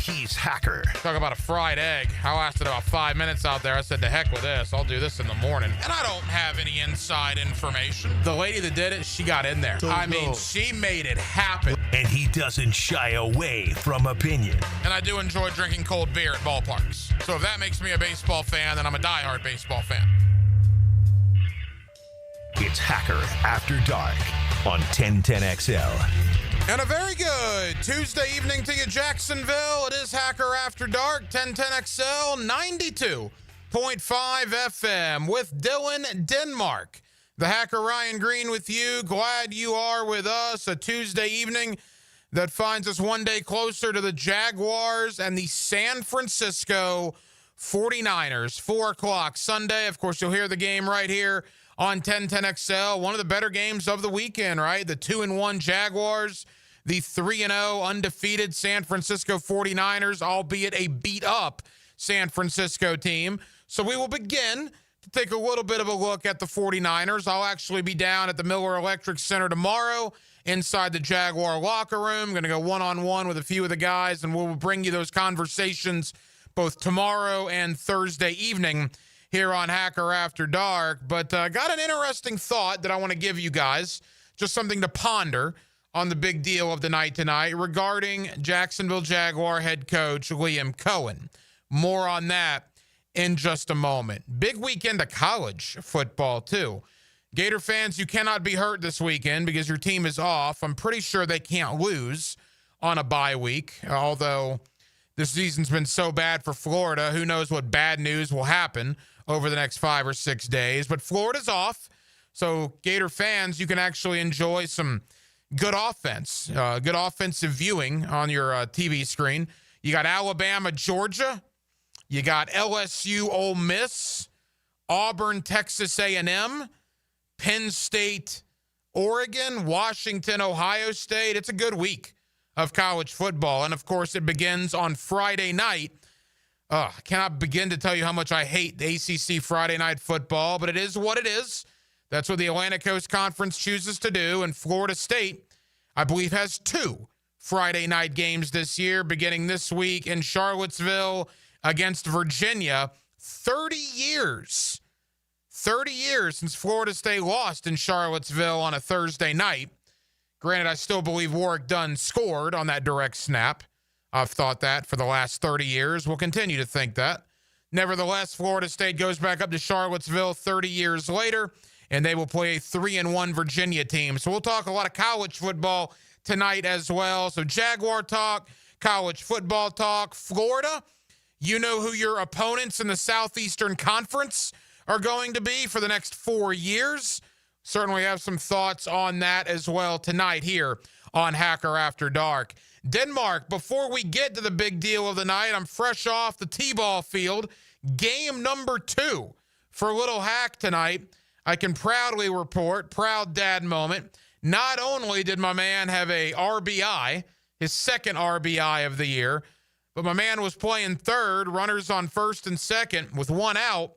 He's Hacker. Talk about a fried egg. I lasted about 5 minutes out there. I said, to heck with this. I'll do this in the morning. And I don't have any inside information. The lady that did it, she got in there. She made it happen. And he doesn't shy away from opinion. And I do enjoy drinking cold beer at ballparks. So if that makes me a baseball fan, then I'm a diehard baseball fan. It's Hacker After Dark on 1010XL. And a very good Tuesday evening to you, Jacksonville. It is Hacker After Dark, 1010XL, 92.5 FM with Dylan Denmark. The Hacker Ryan Green with you. Glad you are with us. A Tuesday evening that finds us one day closer to the Jaguars and the San Francisco 49ers. 4 o'clock Sunday. Of course, you'll hear the game right here on 1010XL. One of the better games of the weekend, right? The 2-1 Jaguars, the 3-0 undefeated San Francisco 49ers, albeit a beat-up San Francisco team. So we will begin to take a little bit of a look at the 49ers. I'll actually be down at the Miller Electric Center tomorrow inside the Jaguar locker room. I'm going to go one-on-one with a few of the guys, and we'll bring you those conversations both tomorrow and Thursday evening here on Hacker After Dark. But got an interesting thought that I want to give you guys, just something to ponder on the big deal of the night tonight regarding Jacksonville Jaguar head coach Liam Cohen. More on that in just a moment. Big weekend of college football, too. Gator fans, you cannot be hurt this weekend because your team is off. I'm pretty sure they can't lose on a bye week, although this season's been so bad for Florida. Who knows what bad news will happen over the next 5 or 6 days. But Florida's off, so Gator fans, you can actually enjoy some good offense, good offensive viewing on your TV screen. You got Alabama, Georgia. You got LSU, Ole Miss, Auburn, Texas A&M, Penn State, Oregon, Washington, Ohio State. It's a good week of college football. And, of course, it begins on Friday night. I cannot begin to tell you how much I hate the ACC Friday night football, but it is what it is. That's what the Atlantic Coast Conference chooses to do. And Florida State, I believe, has 2 Friday night games this year, beginning this week in Charlottesville against Virginia. 30 years since Florida State lost in Charlottesville on a Thursday night. Granted, I still believe Warwick Dunn scored on that direct snap. I've thought that for the last 30 years. We'll continue to think that. Nevertheless, Florida State goes back up to Charlottesville 30 years later, and they will play a 3-1 Virginia team. So we'll talk a lot of college football tonight as well. So Jaguar talk, college football talk. Florida, you know who your opponents in the Southeastern Conference are going to be for the next 4 years. Certainly have some thoughts on that as well tonight here on Hacker After Dark. Denmark, before we get to the big deal of the night, I'm fresh off the T-ball field. Game number 2 for Little Hack tonight. I can proudly report, proud dad moment. Not only did my man have a RBI, his second RBI of the year, but my man was playing third, runners on first and second with 1 out,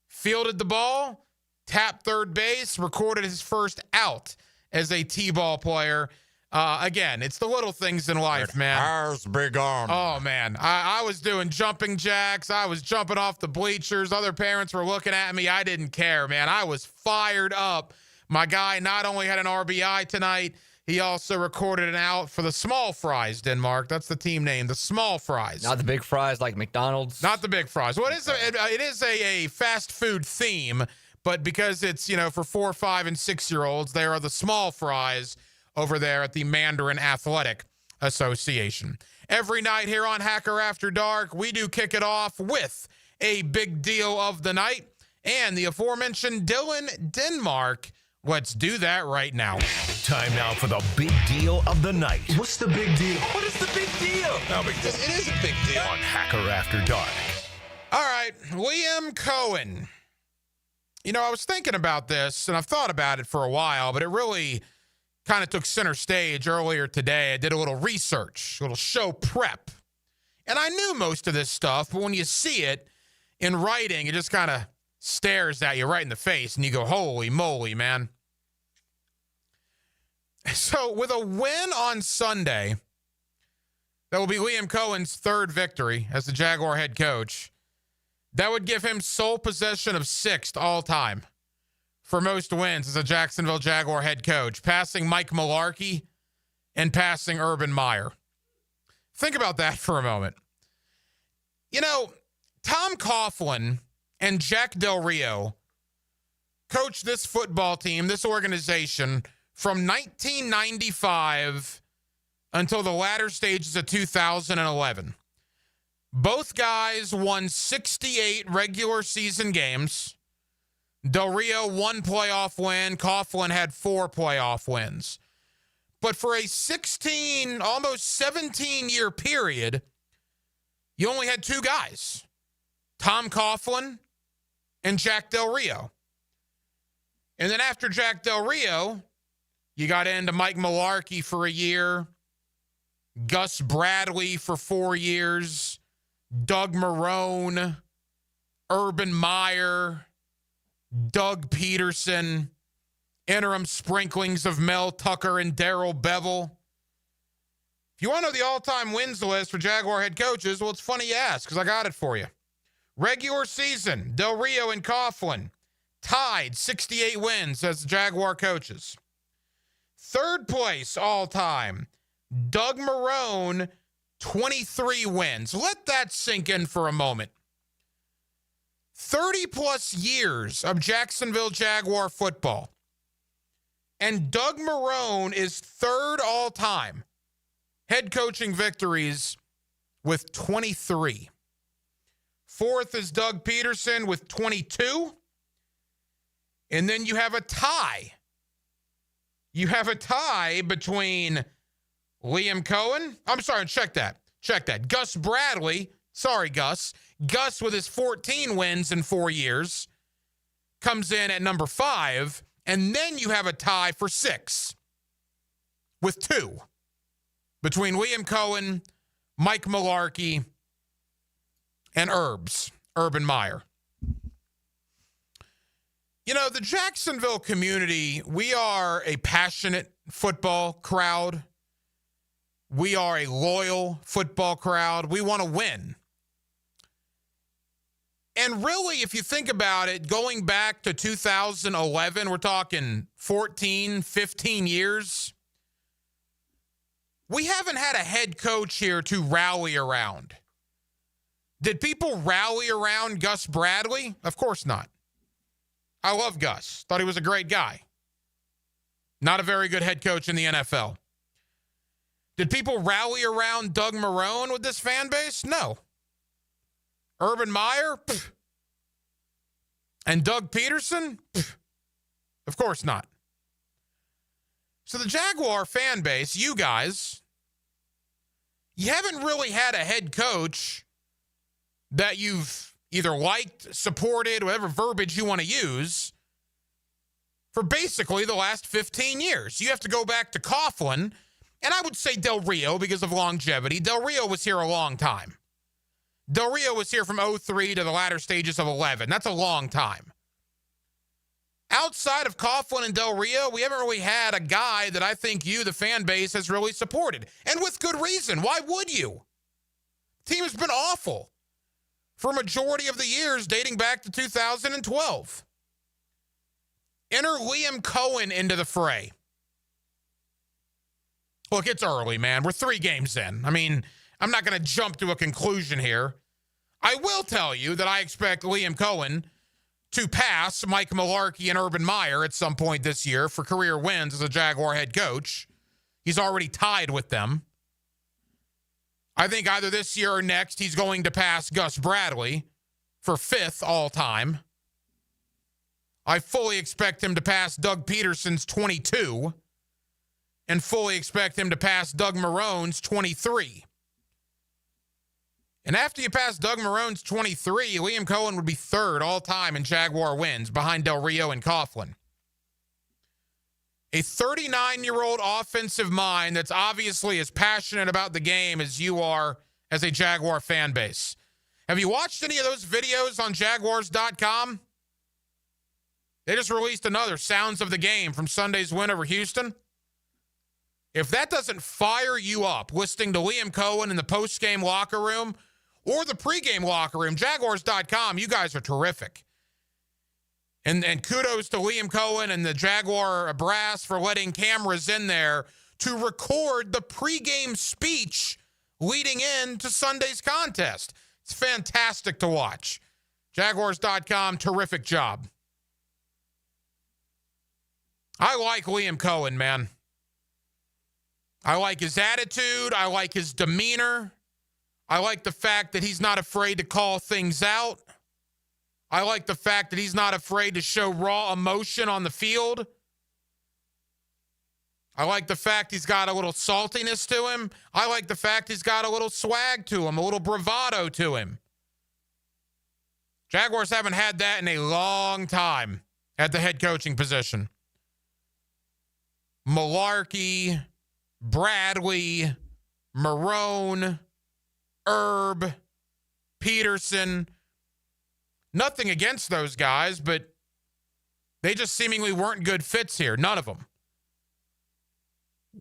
fielded the ball, tapped third base, recorded his first out as a T-ball player. Again, it's the little things in life, man. Ours big arm. Oh, man. I was doing jumping jacks. I was jumping off the bleachers. Other parents were looking at me. I didn't care, man. I was fired up. My guy not only had an RBI tonight, he also recorded an out for the Small Fries, Denmark. That's the team name, the Small Fries. Not the big fries like McDonald's. Not the big fries. Well, it is a fast food theme, but because it's, for 4, 5, and 6-year-olds, they are the Small Fries over there at the Mandarin Athletic Association. Every night here on Hacker After Dark, we do kick it off with a big deal of the night and the aforementioned Dylan Denmark. Let's do that right now. Time now for the big deal of the night. What's the big deal? What is the big deal? No big deal. It is a big deal. On Hacker After Dark. All right, Liam Cohen. I was thinking about this, and I've thought about it for a while, but it really kind of took center stage earlier today. I did a little research, a little show prep. And I knew most of this stuff, but when you see it in writing, it just kind of stares at you right in the face, and you go, holy moly, man. So with a win on Sunday, That will be Liam Cohen's third victory as the Jaguar head coach. That would give him sole possession of sixth all time for most wins as a Jacksonville Jaguar head coach, passing Mike Mularkey and passing Urban Meyer. Think about that for a moment. You know, Tom Coughlin and Jack Del Rio coached this football team, this organization, from 1995 until the latter stages of 2011. Both guys won 68 regular season games. Del Rio, 1 playoff win. Coughlin had 4 playoff wins. But for a 16, almost 17-year period, you only had 2 guys, Tom Coughlin and Jack Del Rio. And then after Jack Del Rio, you got into Mike Mularkey for a year, Gus Bradley for 4 years, Doug Marrone, Urban Meyer, Doug Peterson, interim sprinklings of Mel Tucker and Darrell Bevel. If you want to know the all-time wins list for Jaguar head coaches, well, it's funny you ask because I got it for you. Regular season, Del Rio and Coughlin tied 68 wins as Jaguar coaches. Third place all-time, Doug Marrone, 23 wins. Let that sink in for a moment. 30-plus years of Jacksonville Jaguar football. And Doug Marrone is third all-time head coaching victories with 23. Fourth is Doug Peterson with 22. And then you have a tie. You have a tie between Liam Cohen. I'm sorry, check that. Gus Bradley. Sorry, Gus. Gus with his 14 wins in 4 years comes in at number 5. And then you have a tie for 6 with 2 between Liam Cohen, Mike Mularkey, and Urban Meyer. You know, the Jacksonville community, we are a passionate football crowd. We are a loyal football crowd. We want to win. And really, if you think about it, going back to 2011, we're talking 14, 15 years, we haven't had a head coach here to rally around. Did people rally around Gus Bradley? Of course not. I love Gus. Thought he was a great guy. Not a very good head coach in the NFL. Did people rally around Doug Marrone with this fan base? No. Urban Meyer? Pfft. And Doug Peterson? Pfft. Of course not. So the Jaguar fan base, you guys, you haven't really had a head coach that you've either liked, supported, whatever verbiage you want to use, for basically the last 15 years. You have to go back to Coughlin, and I would say Del Rio because of longevity. Del Rio was here a long time. Del Rio was here from 03 to the latter stages of 11. That's a long time. Outside of Coughlin and Del Rio, we haven't really had a guy that I think you, the fan base, has really supported. And with good reason. Why would you? The team has been awful for a majority of the years dating back to 2012. Enter Liam Cohen into the fray. Look, it's early, man. We're 3 games in. I mean, I'm not going to jump to a conclusion here. I will tell you that I expect Liam Cohen to pass Mike Mularkey and Urban Meyer at some point this year for career wins as a Jaguar head coach. He's already tied with them. I think either this year or next, he's going to pass Gus Bradley for 5th all-time. I fully expect him to pass Doug Peterson's 22 and fully expect him to pass Doug Marrone's 23. And after you pass Doug Marrone's 23, Liam Cohen would be 3rd all-time in Jaguar wins behind Del Rio and Coughlin. A 39-year-old offensive mind that's obviously as passionate about the game as you are as a Jaguar fan base. Have you watched any of those videos on Jaguars.com? They just released another Sounds of the Game from Sunday's win over Houston. If that doesn't fire you up, listening to Liam Cohen in the post-game locker room or the pregame locker room, Jaguars.com, you guys are terrific. And kudos to Liam Cohen and the Jaguar brass for letting cameras in there to record the pregame speech leading into Sunday's contest. It's fantastic to watch. Jaguars.com, terrific job. I like Liam Cohen, man. I like his attitude. I like his demeanor. I like the fact that he's not afraid to call things out. I like the fact that he's not afraid to show raw emotion on the field. I like the fact he's got a little saltiness to him. I like the fact he's got a little swag to him, a little bravado to him. Jaguars haven't had that in a long time at the head coaching position. Malarkey, Bradley, Marone, Herb, Peterson. Nothing against those guys, but they just seemingly weren't good fits here. None of them.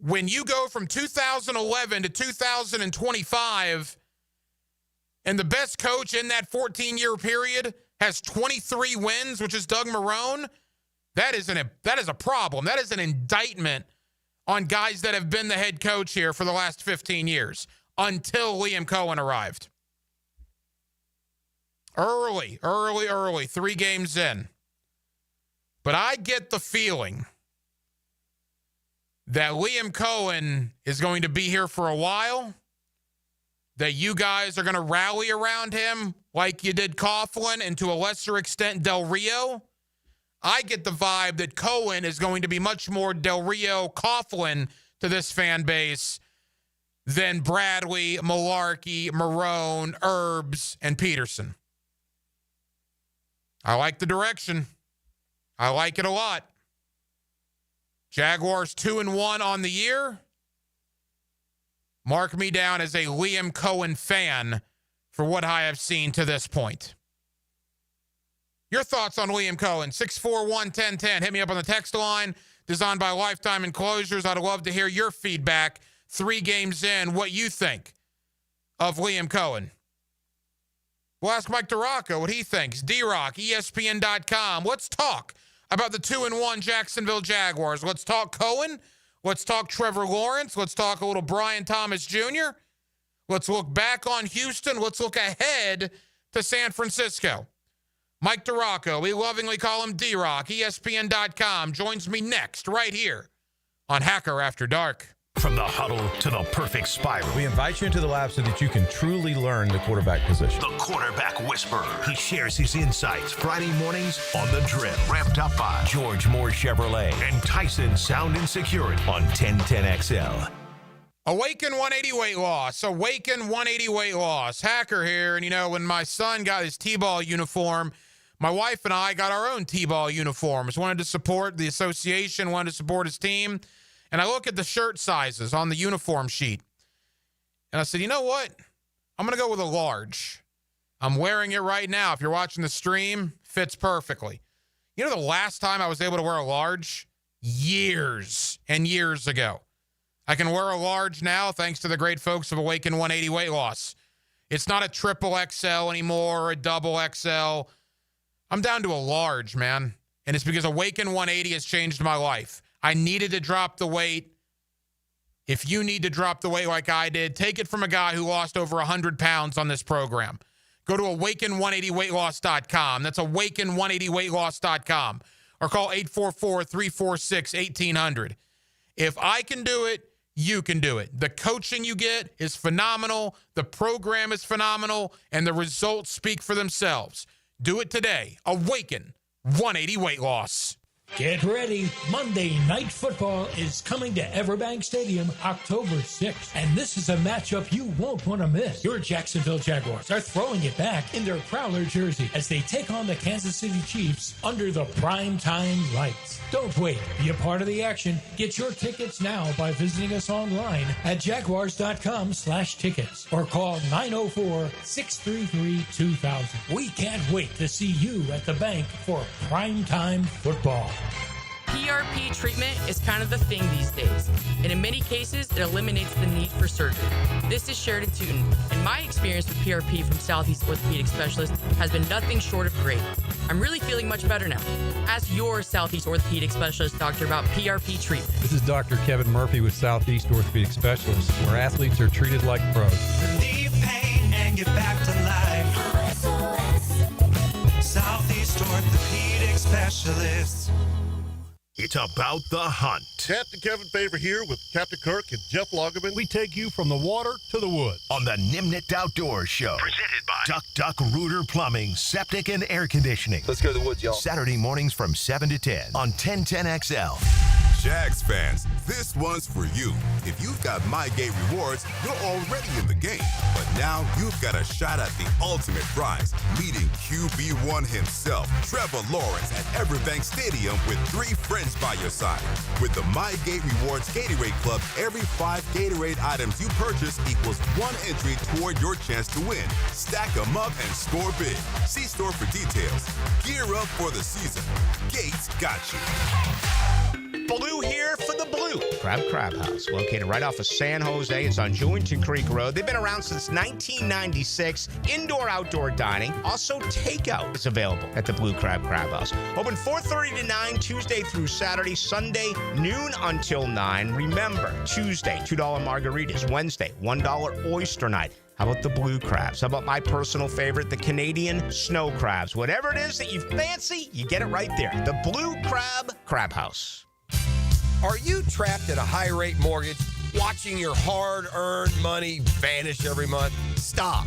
When you go from 2011 to 2025, and the best coach in that 14-year period has 23 wins, which is Doug Marone, that is a problem. That is an indictment on guys that have been the head coach here for the last 15 years until Liam Cohen arrived. Early, 3 games in. But I get the feeling that Liam Cohen is going to be here for a while, that you guys are going to rally around him like you did Coughlin and to a lesser extent Del Rio. I get the vibe that Cohen is going to be much more Del Rio Coughlin to this fan base than Bradley, Malarkey, Marone, Herbs, and Peterson. I like the direction. I like it a lot. Jaguars 2-1 on the year. Mark me down as a Liam Cohen fan for what I have seen to this point. Your thoughts on Liam Cohen? 641-1010. Hit me up on the text line. Designed by Lifetime Enclosures. I'd love to hear your feedback 3 games in, what you think of Liam Cohen. We'll ask Mike Draco what he thinks. D-Rock, ESPN.com. Let's talk about the 2-1 Jacksonville Jaguars. Let's talk Cohen. Let's talk Trevor Lawrence. Let's talk a little Brian Thomas Jr. Let's look back on Houston. Let's look ahead to San Francisco. Mike Draco, we lovingly call him D-Rock, ESPN.com, joins me next right here on Hacker After Dark. From the huddle to the perfect spiral. We invite you into the lab so that you can truly learn the quarterback position. The quarterback whisperer. He shares his insights Friday mornings on The Drip. Ramped up by George Moore Chevrolet and Tyson Sound and Security on 1010XL. Awaken 180 weight loss. Awaken 180 weight loss. Hacker here. And, you know, when my son got his T-ball uniform, my wife and I got our own T-ball uniforms. Wanted to support the association, wanted to support his team. And I look at the shirt sizes on the uniform sheet. And I said, you know what? I'm going to go with a large. I'm wearing it right now. If you're watching the stream, fits perfectly. You know the last time I was able to wear a large? Years and years ago. I can wear a large now thanks to the great folks of Awaken 180 Weight Loss. It's not a triple XL anymore or a double XL. I'm down to a large, man. And it's because Awaken 180 has changed my life. I needed to drop the weight. If you need to drop the weight like I did, take it from a guy who lost over 100 pounds on this program. Go to awaken180weightloss.com. That's awaken180weightloss.com. Or call 844-346-1800. If I can do it, you can do it. The coaching you get is phenomenal. The program is phenomenal. And the results speak for themselves. Do it today. Awaken 180 Weight Loss. Get ready. Monday Night Football is coming to Everbank Stadium October 6th. And this is a matchup you won't want to miss. Your Jacksonville Jaguars are throwing it back in their Prowler jersey as they take on the Kansas City Chiefs under the primetime lights. Don't wait. Be a part of the action. Get your tickets now by visiting us online at jaguars.com/tickets or call 904-633-2000. We can't wait to see you at the bank for primetime football. PRP treatment is kind of the thing these days, and in many cases, it eliminates the need for surgery. This is Sheridan Tootin, and my experience with PRP from Southeast Orthopedic Specialist has been nothing short of great. I'm really feeling much better now. Ask your Southeast Orthopedic Specialist doctor about PRP treatment. This is Dr. Kevin Murphy with Southeast Orthopedic Specialists, where athletes are treated like pros. Relieve pain and get back to life. Southeast Orthopedic Specialists. It's about the hunt. Captain Kevin Favor here with Captain Kirk and Jeff Loggeman. We take you from the water to the woods. On the Nimnit Outdoors Show. Presented by Duck Rooter Plumbing, Septic, and Air Conditioning. Let's go to the woods, y'all. Saturday mornings from 7 to 10 on 1010XL. Jags fans, this one's for you. If you've got MyGate rewards, you're already in the game. But now you've got a shot at the ultimate prize, meeting QB1 himself, Trevor Lawrence, at Everbank Stadium with 3 friends by your side. With the MyGate Rewards Gatorade Club, every 5 Gatorade items you purchase equals 1 entry toward your chance to win. Stack them up and score big. See store for details. Gear up for the season. Gates got you. Blue here for the Blue Crab House, located right off of San Jose. It's on Jewington Creek Road. They've been around since 1996. Indoor-outdoor dining. Also, takeout is available at the Blue Crab House. Open 4:30 to 9, Tuesday through Saturday. Sunday, noon until 9. Remember, Tuesday, $2 margaritas. Wednesday, $1 oyster night. How about the blue crabs? How about my personal favorite, the Canadian snow crabs? Whatever it is that you fancy, you get it right there. The Blue Crab House. Are you trapped in a high-rate mortgage, watching your hard-earned money vanish every month? Stop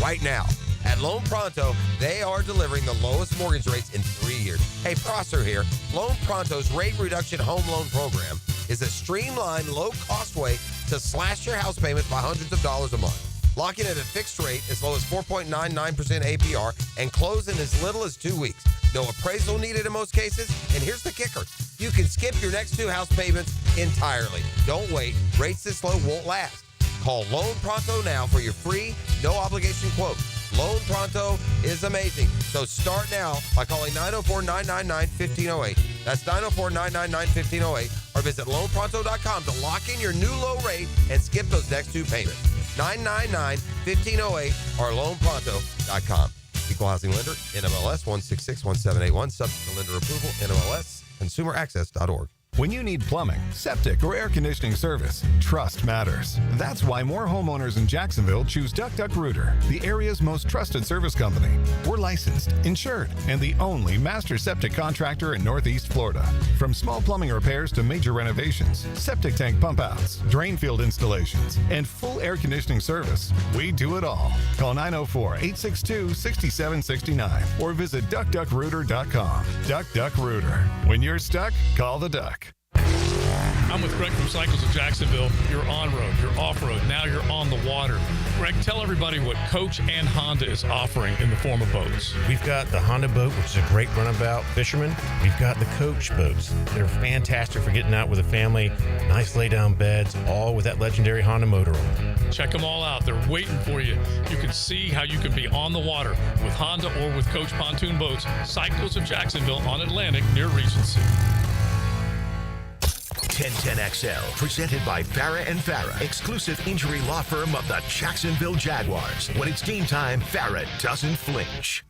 right now. At Loan Pronto, they are delivering the lowest mortgage rates in 3 years. Hey, Prosser here. Loan Pronto's rate reduction home loan program is a streamlined, low-cost way to slash your house payments by hundreds of dollars a month. Lock in at a fixed rate as low as 4.99% APR and close in as little as 2 weeks. No appraisal needed in most cases. And here's the kicker. You can skip your next 2 house payments entirely. Don't wait. Rates this low won't last. Call Loan Pronto now for your free, no-obligation quote. Loan Pronto is amazing. So start now by calling 904-999-1508. That's 904-999-1508. Or visit loanpronto.com to lock in your new low rate and skip those next 2 payments. 999-1508 or loanpronto.com. Equal housing lender, NMLS 1661781, subject to lender approval, NMLS, consumeraccess.org. When you need plumbing, septic, or air conditioning service, trust matters. That's why more homeowners in Jacksonville choose Duck Rooter, the area's most trusted service company. We're licensed, insured, and the only master septic contractor in Northeast Florida. From small plumbing repairs to major renovations, septic tank pump outs, drain field installations, and full air conditioning service, we do it all. Call 904-862-6769 or visit duckrooter.com. Duck Rooter. When you're stuck, call the Duck. I'm with Greg from Cycles of Jacksonville. You're on-road, you're off-road, now you're on the water. Greg, tell everybody what Coach and Honda is offering in the form of boats. We've got the Honda boat, which is a great runabout fisherman. We've got the Coach boats. They're fantastic for getting out with a family. Nice lay-down beds, all with that legendary Honda motor on them. Check them all out. They're waiting for you. You can see how you can be on the water with Honda or with Coach pontoon boats. Cycles of Jacksonville on Atlantic near Regency. 1010XL, presented by Farah and Farah, exclusive injury law firm of the Jacksonville Jaguars. When it's game time, Farah doesn't flinch.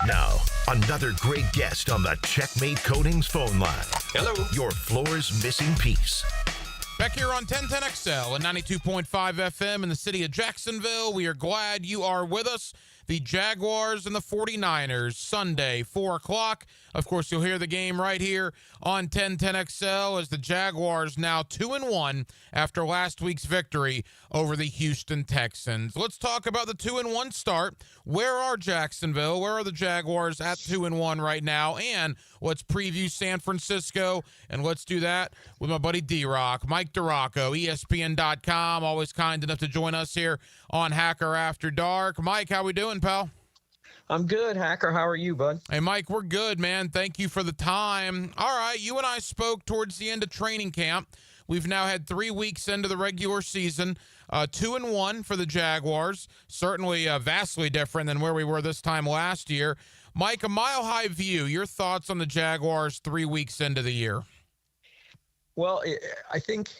Now, another great guest on the Checkmate Coatings phone line. Hello. Your floor's missing piece. Back here on 1010XL and 92.5 FM in the city of Jacksonville. We are glad you are with us. The Jaguars and the 49ers, Sunday, 4 o'clock. Of course, you'll hear the game right here on 1010XL as the Jaguars now 2-1 after last week's victory over the Houston Texans. Let's talk about the 2-1 start. Where are Jacksonville? Where are the Jaguars at 2-1 right now? And let's preview San Francisco, and let's do that with my buddy D-Rock, Mike Draco, ESPN.com, always kind enough to join us here on Hacker After Dark. Mike, how we doing, pal? I'm good, Hacker. How are you, bud? Hey, Mike, we're good, man. Thank you for the time. All right, you and I spoke towards the end of training camp. We've now had 3 weeks into the regular season, 2-1 for the Jaguars. Certainly vastly different than where we were this time last year. Mike, a mile-high view, your thoughts on the Jaguars 3 weeks into the year? Well, I think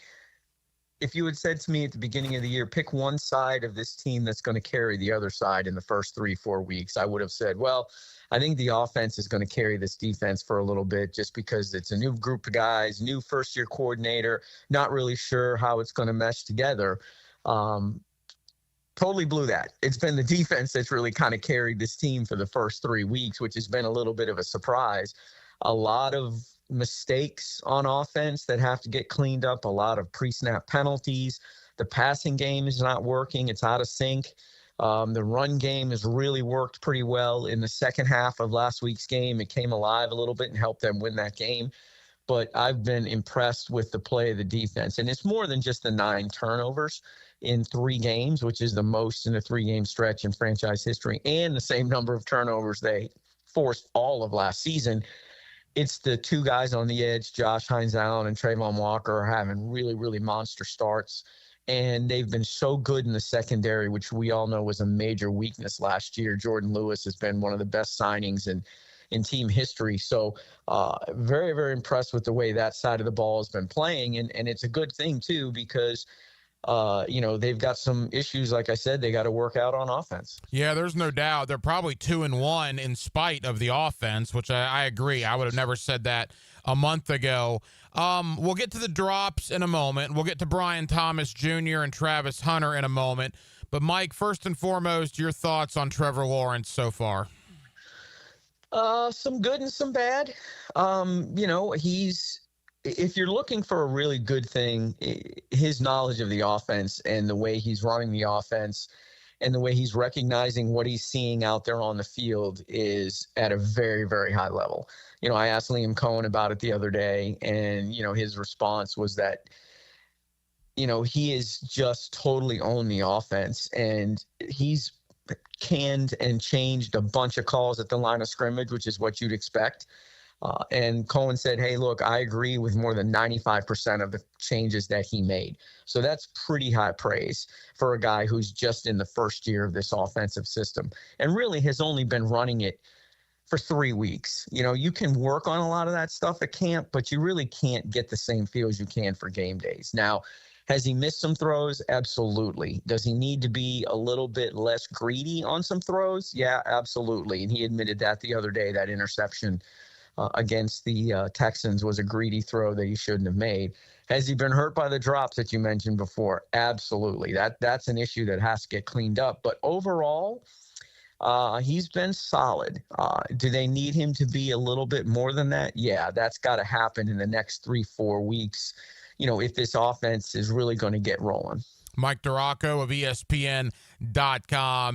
if you had said to me at the beginning of the year, pick one side of this team that's going to carry the other side in the first 3-4 weeks, I would have said, well, I think the offense is going to carry this defense for a little bit just because it's a new group of guys, new first-year coordinator, not really sure how it's going to mesh together. Totally blew that. It's been the defense that's really kind of carried this team for the first 3 weeks, which has been a little bit of a surprise. A lot of mistakes on offense that have to get cleaned up, a lot of pre-snap penalties. The passing game is not working. It's out of sync. The run game has really worked pretty well in the second half of last week's game. It came alive a little bit and helped them win that game. But I've been impressed with the play of the defense. And it's more than just the 9 turnovers in 3 games, which is the most in a 3-game stretch in franchise history, and the same number of turnovers they forced all of last season. It's the 2 guys on the edge, Josh Hines-Allen and Trayvon Walker, are having really, really monster starts. And they've been so good in the secondary, which we all know was a major weakness last year. Jordan Lewis has been one of the best signings in team history. So very, very impressed with the way that side of the ball has been playing. And it's a good thing, too, because they've got some issues, like I said, they got to work out on offense. Yeah, there's no doubt. They're probably 2-1 in spite of the offense, which I agree. I would have never said that a month ago. We'll get to the drops in a moment. We'll get to Brian Thomas Jr. and Travis Hunter in a moment. But, Mike, first and foremost, your thoughts on Trevor Lawrence so far? Some good and some bad. If you're looking for a really good thing, his knowledge of the offense and the way he's running the offense and the way he's recognizing what he's seeing out there on the field is at a very, very high level. I asked Liam Cohen about it the other day, and, his response was that, he is just totally owned the offense, and he's canned and changed a bunch of calls at the line of scrimmage, which is what you'd expect. And Cohen said, hey, look, I agree with more than 95% of the changes that he made. So that's pretty high praise for a guy who's just in the first year of this offensive system and really has only been running it for 3 weeks. You can work on a lot of that stuff at camp, but you really can't get the same feel as you can for game days. Now, has he missed some throws? Absolutely. Does he need to be a little bit less greedy on some throws? Yeah, absolutely. And he admitted that the other day, that interception against the Texans was a greedy throw that he shouldn't have made. Has he been hurt by the drops that you mentioned before? Absolutely. That's an issue that has to get cleaned up. But overall, he's been solid. Do they need him to be a little bit more than that? Yeah, that's got to happen in the next 3-4 weeks, if this offense is really going to get rolling. Mike Draco of ESPN.com.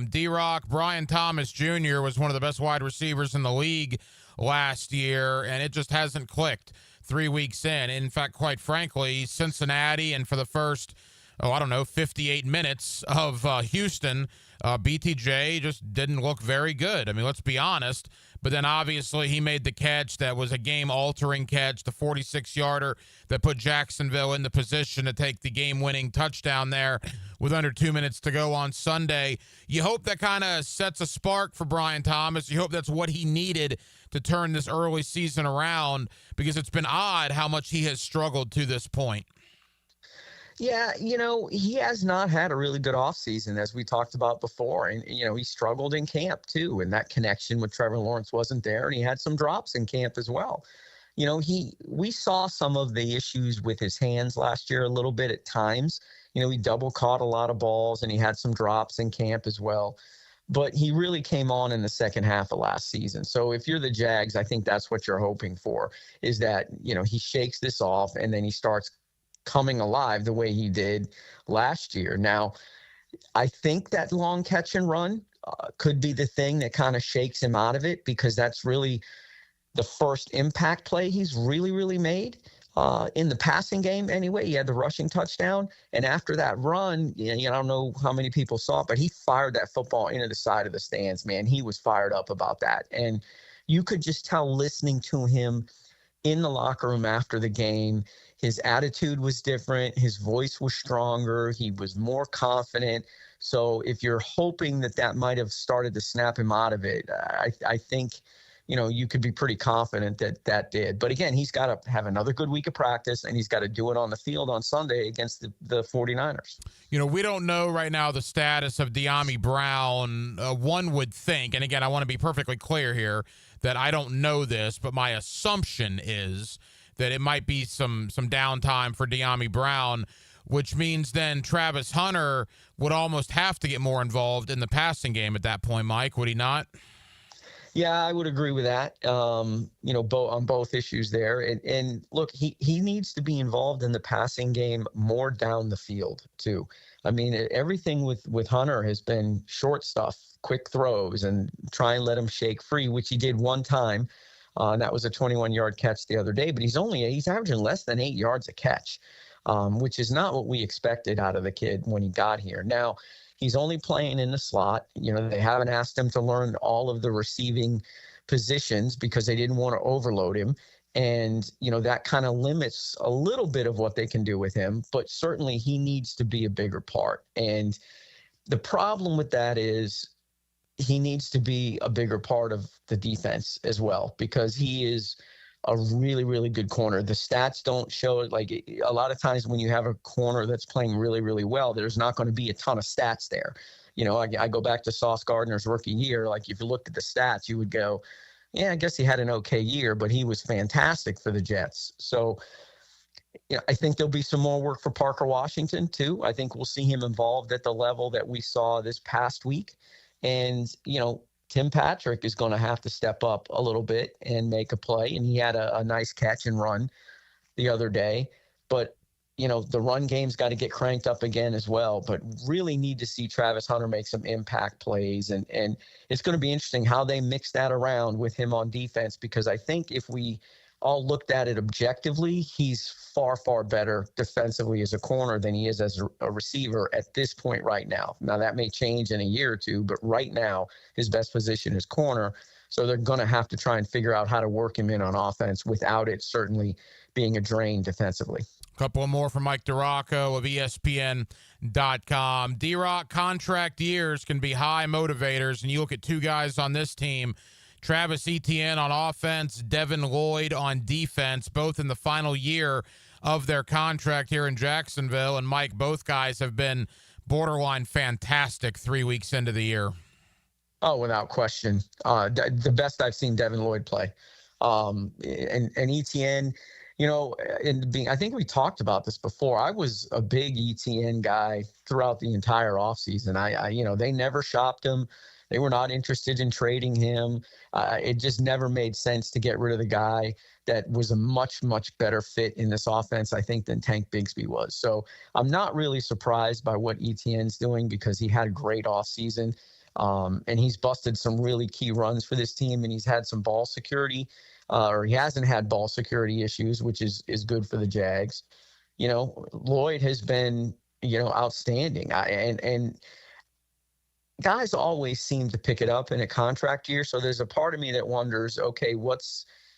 D-Rock, Brian Thomas Jr. was one of the best wide receivers in the league last year, and it just hasn't clicked 3 weeks in. In fact, quite frankly, Cincinnati and for the first, 58 minutes of Houston, BTJ just didn't look very good. I mean, let's be honest. But then obviously he made the catch that was a game-altering catch, the 46-yarder that put Jacksonville in the position to take the game-winning touchdown there with under 2 minutes to go on Sunday. You hope that kind of sets a spark for Brian Thomas. You hope that's what he needed to turn this early season around, because it's been odd how much he has struggled to this point. Yeah, he has not had a really good offseason, as we talked about before. And, he struggled in camp, too. And that connection with Trevor Lawrence wasn't there. And he had some drops in camp as well. We saw some of the issues with his hands last year a little bit at times. He double caught a lot of balls, and he had some drops in camp as well. But he really came on in the second half of last season. So if you're the Jags, I think that's what you're hoping for, is that, he shakes this off and then he starts coming alive the way he did last year. Now, I think that long catch and run could be the thing that kind of shakes him out of it, because that's really the first impact play he's really, really made in the passing game anyway. He had the rushing touchdown, and after that run, I don't know how many people saw it, but he fired that football into the side of the stands, man. He was fired up about that. And you could just tell listening to him in the locker room after the game, His attitude was different. His voice was stronger. He was more confident. So if you're hoping that might have started to snap him out of it, I think, you could be pretty confident that did. But again, he's got to have another good week of practice, and he's got to do it on the field on Sunday against the 49ers. We don't know right now the status of De'Ami Brown. One would think, and again, I want to be perfectly clear here that I don't know this, but my assumption is that it might be some downtime for De'Ami Brown, which means then Travis Hunter would almost have to get more involved in the passing game at that point, Mike, would he not? Yeah, I would agree with that. On both issues there. And look, he needs to be involved in the passing game more down the field too. I mean, everything with Hunter has been short stuff, quick throws, and try and let him shake free, which he did one time. And that was a 21-yard catch the other day. But he's averaging less than 8 yards a catch, which is not what we expected out of the kid when he got here. Now, he's only playing in the slot. They haven't asked him to learn all of the receiving positions because they didn't want to overload him. And, that kind of limits a little bit of what they can do with him. But certainly he needs to be a bigger part. And the problem with that is he needs to be a bigger part of the defense as well, because he is a really, really good corner. The stats don't show it. Like a lot of times when you have a corner that's playing really, really well, there's not going to be a ton of stats there. I go back to Sauce Gardner's rookie year. Like if you looked at the stats, you would go, yeah, I guess he had an okay year, but he was fantastic for the Jets. So, I think there'll be some more work for Parker Washington too. I think we'll see him involved at the level that we saw this past week. And, Tim Patrick is going to have to step up a little bit and make a play. And he had a nice catch and run the other day. But, the run game's got to get cranked up again as well. But really need to see Travis Hunter make some impact plays. And it's going to be interesting how they mix that around with him on defense, because I think if we all looked at it objectively, he's far, far better defensively as a corner than he is as a receiver at this point right now. Now, that may change in a year or two, but right now his best position is corner. So they're going to have to try and figure out how to work him in on offense without it certainly being a drain defensively. A couple more from Mike Draco of ESPN.com. D-Rock, contract years can be high motivators, and you look at two guys on this team, Travis Etienne on offense, Devin Lloyd on defense, both in the final year of their contract here in Jacksonville. And Mike, both guys have been borderline fantastic 3 weeks into the year. Oh, without question. The best I've seen Devin Lloyd play. And Etienne, I think we talked about this before. I was a big Etienne guy throughout the entire offseason. They never shopped him. They were not interested in trading him. It just never made sense to get rid of the guy that was a much, much better fit in this offense, I think, than Tank Bigsby was. So I'm not really surprised by what Etienne's doing, because he had a great offseason. And he's busted some really key runs for this team, and he's had some ball security, or he hasn't had ball security issues, which is good for the Jags. Lloyd has been, outstanding. And guys always seem to pick it up in a contract year. So there's a part of me that wonders, okay,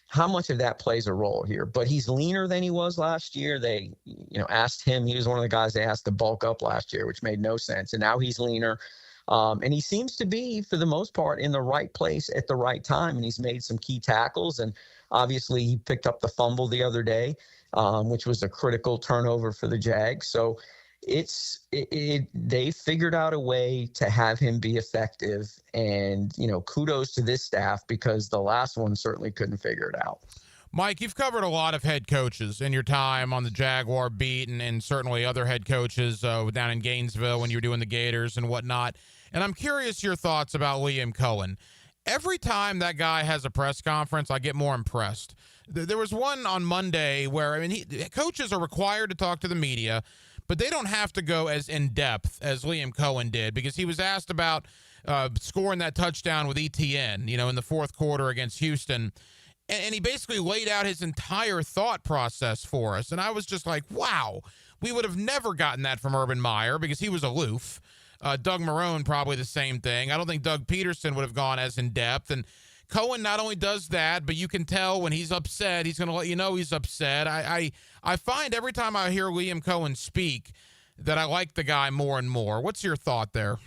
how much of that plays a role here? But he's leaner than he was last year. They, asked him, he was one of the guys they asked to bulk up last year, which made no sense. And now he's leaner. And he seems to be, for the most part, in the right place at the right time. And he's made some key tackles. And obviously he picked up the fumble the other day, which was a critical turnover for the Jags. So they figured out a way to have him be effective, and kudos to this staff, because the last one certainly couldn't figure it out. Mike, you've covered a lot of head coaches in your time on the Jaguar beat, and certainly other head coaches down in Gainesville when you were doing the Gators and whatnot. And I'm curious your thoughts about Liam Cohen. Every time that guy has a press conference, I get more impressed. There was one on Monday where, coaches are required to talk to the media, but they don't have to go as in-depth as Liam Cohen did, because he was asked about scoring that touchdown with Etienne, in the fourth quarter against Houston. And he basically laid out his entire thought process for us. And I was just like, wow, we would have never gotten that from Urban Meyer, because he was aloof. Doug Marrone, probably the same thing. I don't think Doug Peterson would have gone as in-depth. And Cohen not only does that, but you can tell when he's upset, he's going to let you know he's upset. I find every time I hear Liam Cohen speak that I like the guy more and more. What's your thought there?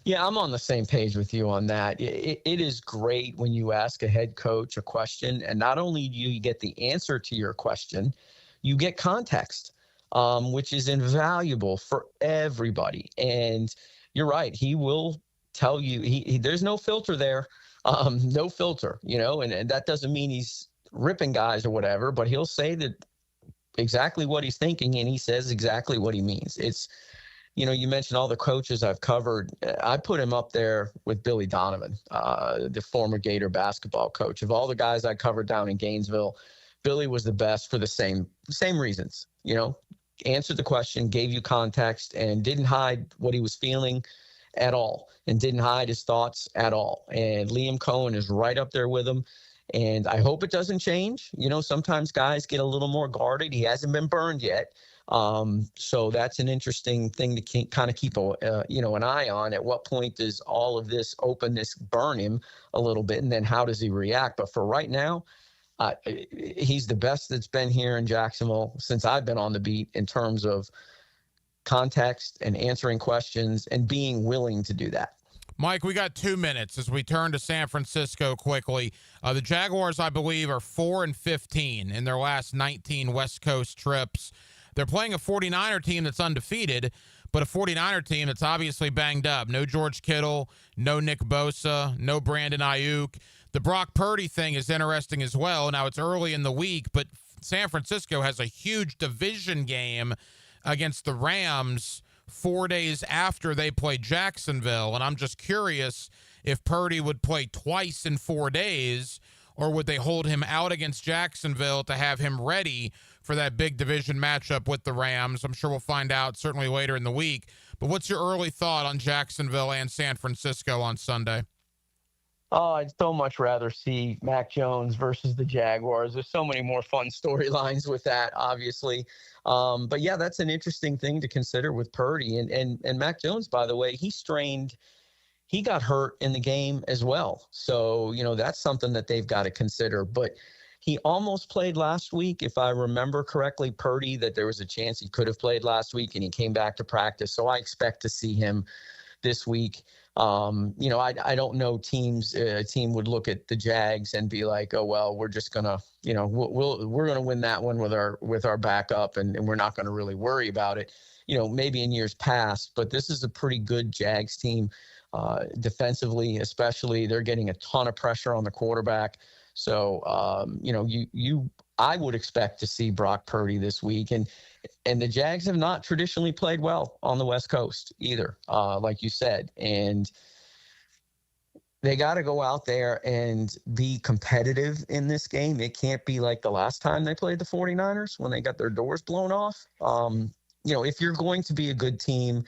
Yeah, I'm on the same page with you on that. It is great when you ask a head coach a question, and not only do you get the answer to your question, you get context, which is invaluable for everybody. And you're right. He will tell you, there's no filter there, no filter, and that doesn't mean he's ripping guys or whatever, but he'll say that exactly what he's thinking, and he says exactly what he means. It's, you mentioned all the coaches I've covered. I put him up there with Billy Donovan, the former Gator basketball coach. Of all the guys I covered down in Gainesville, Billy was the best for the same reasons. Answered the question, gave you context, and didn't hide what he was feeling at all, and didn't hide his thoughts at all. And Liam Cohen is right up there with him. And I hope it doesn't change. Sometimes guys get a little more guarded. He hasn't been burned yet. So that's an interesting thing to kind of keep an eye on. At what point does all of this openness burn him a little bit, and then how does he react? But for right now, he's the best that's been here in Jacksonville since I've been on the beat in terms of context and answering questions and being willing to do that. Mike, we got 2 minutes as we turn to San Francisco quickly. The Jaguars, I believe, are 4-15 in their last 19 West Coast trips. They're playing a 49er team that's undefeated, but a 49er team that's obviously banged up. No George Kittle, no Nick Bosa, no Brandon Ayuk. The Brock Purdy thing is interesting as well. Now, it's early in the week, but San Francisco has a huge division game against the Rams 4 days after they play Jacksonville. And I'm just curious if Purdy would play twice in 4 days, or would they hold him out against Jacksonville to have him ready for that big division matchup with the Rams? I'm sure we'll find out certainly later in the week. But what's your early thought on Jacksonville and San Francisco on Sunday? Oh, I'd so much rather see Mac Jones versus the Jaguars. There's so many more fun storylines with that, obviously. But yeah, that's an interesting thing to consider with Purdy. And Mac Jones, by the way, he got hurt in the game as well. So, that's something that they've got to consider. But he almost played last week, if I remember correctly, Purdy, that there was a chance he could have played last week, and he came back to practice. So I expect to see him this week. I don't know a team would look at the Jags and be like, oh, well, we're just going to, we're going to win that one with our backup, and we're not going to really worry about it, maybe in years past. But this is a pretty good Jags team defensively, especially. They're getting a ton of pressure on the quarterback. So, I would expect to see Brock Purdy this week. And the Jags have not traditionally played well on the West Coast either, like you said. And they got to go out there and be competitive in this game. It can't be like the last time they played the 49ers when they got their doors blown off. If you're going to be a good team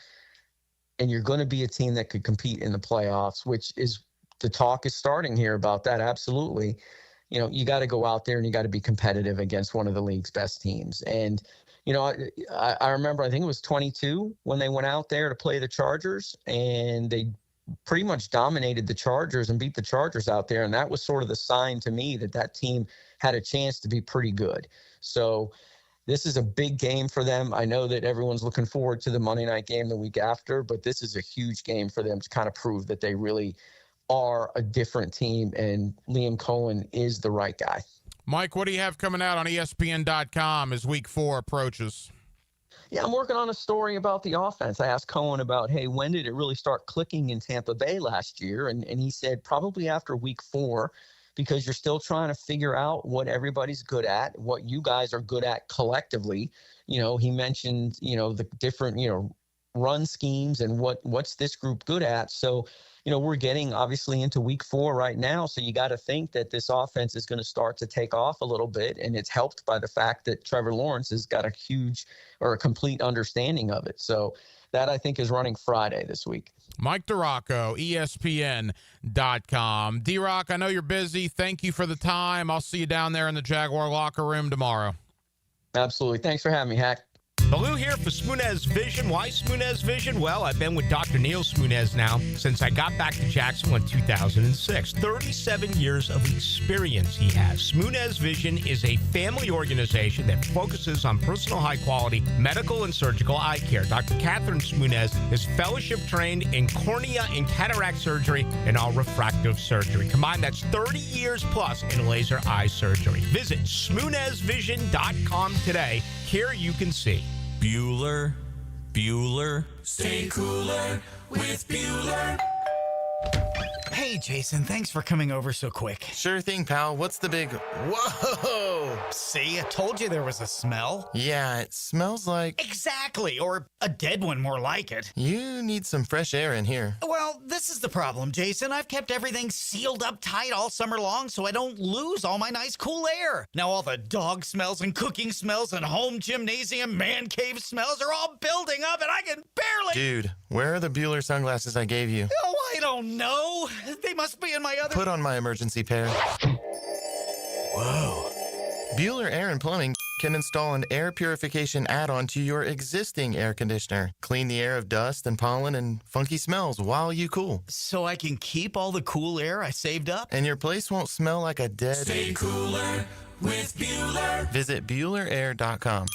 and you're going to be a team that could compete in the playoffs, which is the talk is starting here about that, absolutely. You got to go out there and you got to be competitive against one of the league's best teams. And, I remember, I think it was 22 when they went out there to play the Chargers, and they pretty much dominated the Chargers and beat the Chargers out there. And that was sort of the sign to me that team had a chance to be pretty good. So this is a big game for them. I know that everyone's looking forward to the Monday night game the week after, but this is a huge game for them to kind of prove that they really are a different team, and Liam Cohen is the right guy. Mike, what do you have coming out on ESPN.com as week 4 approaches? Yeah, I'm working on a story about the offense. I asked Cohen about, hey, when did it really start clicking in Tampa Bay last year? And he said probably after week 4, because you're still trying to figure out what everybody's good at, what you guys are good at collectively. He mentioned, the different, run schemes and what's this group good at. So, we're getting obviously into week 4 right now. So you got to think that this offense is going to start to take off a little bit. And it's helped by the fact that Trevor Lawrence has got a complete understanding of it. So that, I think, is running Friday this week. Mike Draco, ESPN.com. D-Rock, I know you're busy. Thank you for the time. I'll see you down there in the Jaguar locker room tomorrow. Absolutely. Thanks for having me, Hack. Baloo here for Smoonez Vision. Why Smoonez Vision? Well, I've been with Dr. Neil Smoonez now since I got back to Jacksonville in 2006. 37 years of experience he has. Smoonez Vision is a family organization that focuses on personal high-quality medical and surgical eye care. Dr. Catherine Smoonez is fellowship-trained in cornea and cataract surgery and all refractive surgery. Combined, that's 30 years plus in laser eye surgery. Visit SmoonezVision.com today. Here you can see. Bueller. Stay cooler with Bueller. Hey, Jason, thanks for coming over so quick. Sure thing, pal. What's the big... Whoa! See, I told you there was a smell. Yeah, it smells like... Exactly, or a dead one more like it. You need some fresh air in here. Well, this is the problem, Jason. I've kept everything sealed up tight all summer long so I don't lose all my nice cool air. Now all the dog smells and cooking smells and home gymnasium man cave smells are all building up and I can barely... Dude, where are the Bueller sunglasses I gave you? Oh, I don't know. They must be in my other... Put on my emergency pair. Whoa. Bueller Air and Plumbing can install an air purification add-on to your existing air conditioner. Clean the air of dust and pollen and funky smells while you cool. So I can keep all the cool air I saved up? And your place won't smell like a dead... Stay cooler with Bueller. Visit BuellerAir.com.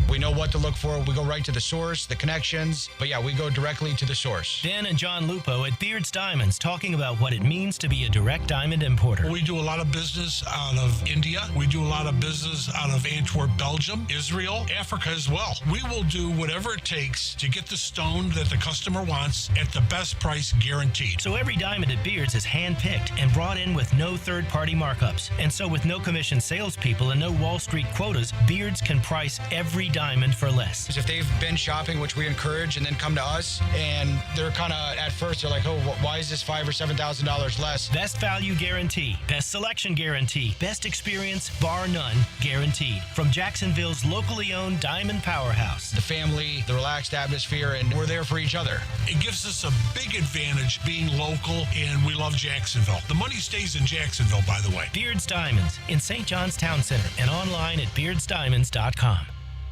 We know what to look for. We go right to the source, the connections. But yeah, we go directly to the source. Dan and John Lupo at Beard's Diamonds talking about what it means to be a direct diamond importer. We do a lot of business out of India. We do a lot of business out of Antwerp, Belgium, Israel, Africa as well. We will do whatever it takes to get the stone that the customer wants at the best price guaranteed. So every diamond at Beard's is hand-picked and brought in with no third-party markups. And so with no commission salespeople and no Wall Street quotas, Beard's can price every diamond for less. If they've been shopping, which we encourage, and then come to us, and they're kind of, at first, they're like, oh, why is this $5,000 or $7,000 less? Best value guarantee, best selection guarantee, best experience, bar none, guaranteed. From Jacksonville's locally owned Diamond Powerhouse. The family, the relaxed atmosphere, and we're there for each other. It gives us a big advantage being local, and we love Jacksonville. The money stays in Jacksonville, by the way. Beard's Diamonds in St. John's Town Center and online at beardsdiamonds.com.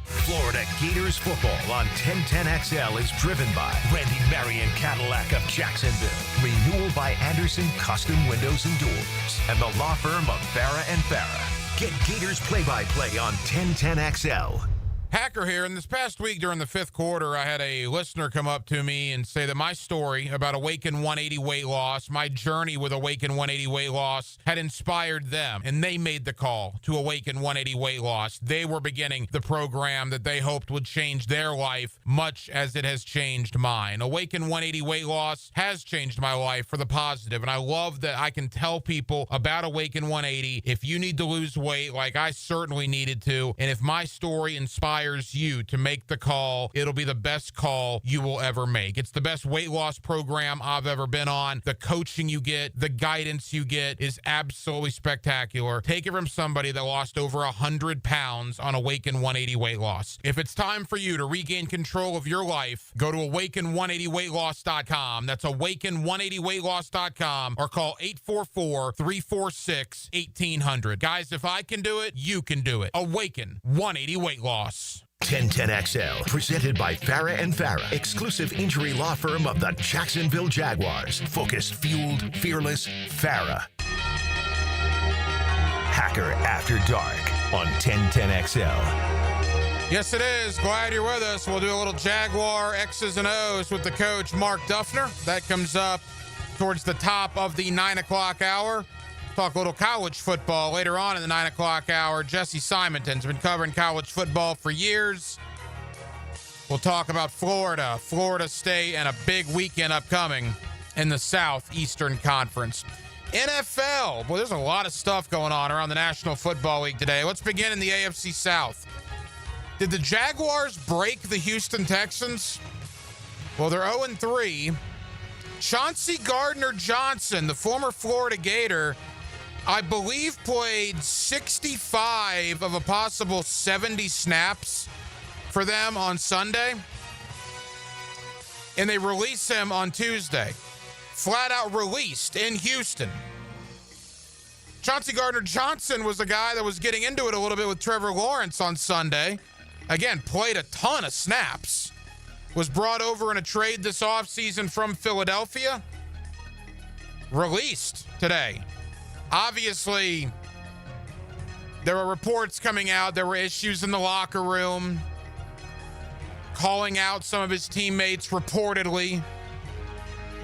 Florida Gators football on 1010XL is driven by Randy Marion Cadillac of Jacksonville. Renewal by Anderson Custom Windows and Doors. And the law firm of Farah and Farah. Get Gators play-by-play on 1010XL. Hacker here. And this past week during the fifth quarter, I had a listener come up to me and say that my story about Awaken 180 weight loss, my journey with Awaken 180 weight loss, had inspired them. And they made the call to Awaken 180 weight loss. They were beginning the program that they hoped would change their life, much as it has changed mine. Awaken 180 weight loss has changed my life for the positive. And I love that I can tell people about Awaken 180. If you need to lose weight, like I certainly needed to, and if my story inspires you to make the call, it'll be the best call you will ever make. It's the best weight loss program I've ever been on. The coaching you get, the guidance you get is absolutely spectacular. Take it from somebody that lost over 100 pounds on Awaken 180 weight loss. If it's time for you to regain control of your life, go to awaken180weightloss.com. That's awaken180weightloss.com or call 844-346-1800. Guys, if I can do it, you can do it. Awaken 180 weight loss. 1010XL, presented by Farah and Farah, exclusive injury law firm of the Jacksonville Jaguars. Focused, fueled, fearless, Farah. Hacker After Dark on 1010XL. Yes, it is. Glad you're with us. We'll do a little Jaguar X's and O's with the coach, Mark Duffner. That comes up towards the top of the 9 o'clock hour. Talk a little college football later on in the 9 o'clock hour. Jesse Simonton's been covering college football for years. We'll talk about Florida, Florida State, and a big weekend upcoming in the Southeastern Conference. NFL. Well, there's a lot of stuff going on around the National Football League today. Let's begin in the AFC South. Did the Jaguars break the Houston Texans? Well, they're 0-3. Chauncey Gardner-Johnson, the former Florida Gator, I believe played 65 of a possible 70 snaps for them on Sunday. And they release him on Tuesday. Flat out released in Houston. Chauncey Gardner-Johnson was the guy that was getting into it a little bit with Trevor Lawrence on Sunday. again, played a ton of snaps, was brought over in a trade this offseason from Philadelphia, released today. Obviously, there were reports coming out. There were issues in the locker room, calling out some of his teammates reportedly,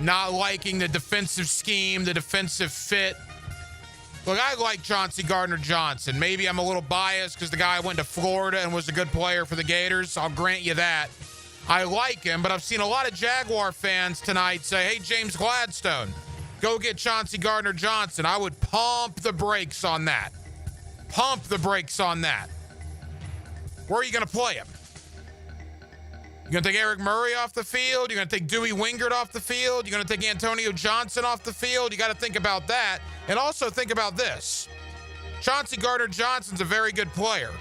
not liking the defensive scheme, the defensive fit. Look, I like Chauncey Gardner-Johnson. Maybe I'm a little biased because the guy went to Florida and was a good player for the Gators. I'll grant you that. I like him, but I've seen a lot of Jaguar fans tonight say, hey, James Gladstone, go get Chauncey Gardner-Johnson. I would pump the brakes on that. Pump the brakes on that. Where are you going to play him? You're going to take Eric Murray off the field? You're going to take Dewey Wingard off the field? You're going to take Antonio Johnson off the field? You got to think about that. And also think about this. Chauncey Gardner-Johnson's a very good player.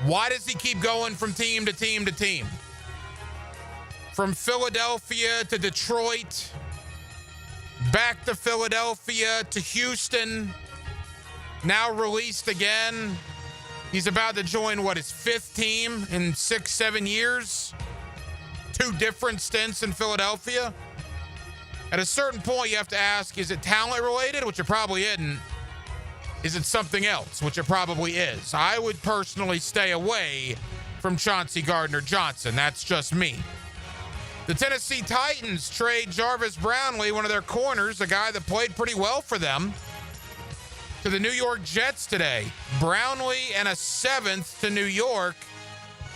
Why does he keep going from team to team to team? From Philadelphia to Detroit, back to Philadelphia to Houston, now released again. He's about to join, his fifth team in 6-7 years? 2 different stints in Philadelphia? At a certain point, you have to ask, is it talent related? Which it probably isn't. Is it something else? Which it probably is. I would personally stay away from Chauncey Gardner-Johnson. That's just me. The Tennessee Titans trade Jarvis Brownlee, one of their corners, a guy that played pretty well for them, to the New York Jets today. Brownlee and a 7th to New York.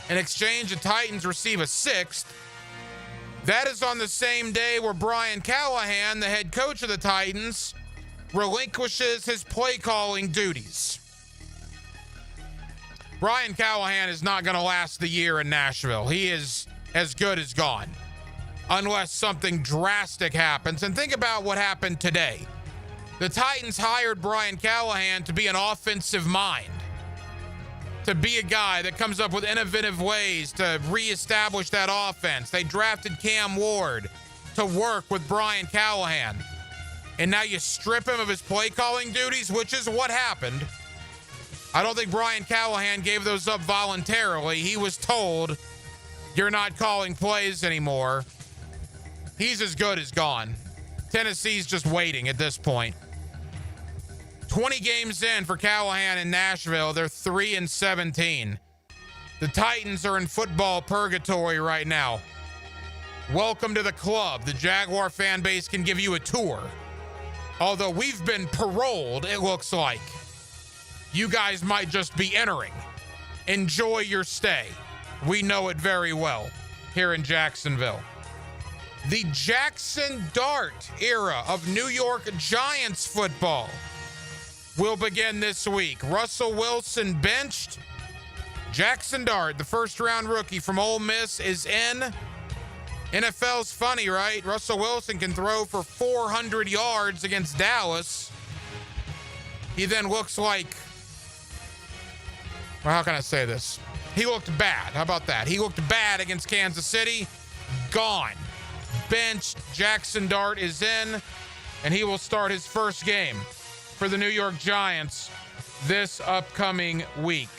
In exchange, the Titans receive a 6th. That is on the same day where Brian Callahan, the head coach of the Titans, relinquishes his play calling duties. Brian Callahan is not going to last the year in Nashville. He is as good as gone, unless something drastic happens. And think about what happened today. The Titans hired Brian Callahan to be an offensive mind, to be a guy that comes up with innovative ways to reestablish that offense. They drafted Cam Ward to work with Brian Callahan. And now you strip him of his play calling duties, which is what happened. I don't think Brian Callahan gave those up voluntarily. He was told, you're not calling plays anymore. He's as good as gone. Tennessee's just waiting at this point. 20 games in for Callahan in Nashville. They're 3-17. The Titans are in football purgatory right now. Welcome to the club. The Jaguar fan base can give you a tour. Although we've been paroled, it looks like. You guys might just be entering. Enjoy your stay. We know it very well here in Jacksonville. The Jackson Dart era of New York Giants football will begin this week. Russell Wilson benched. Jackson Dart, the first-round rookie from Ole Miss, is in. NFL's funny, right? Russell Wilson can throw for 400 yards against Dallas. He then looks like, well, how can I say this? He looked bad. How about that? He looked bad against Kansas City. Gone. Benched. Jackson Dart is in, and he will start his first game for the New York Giants this upcoming week.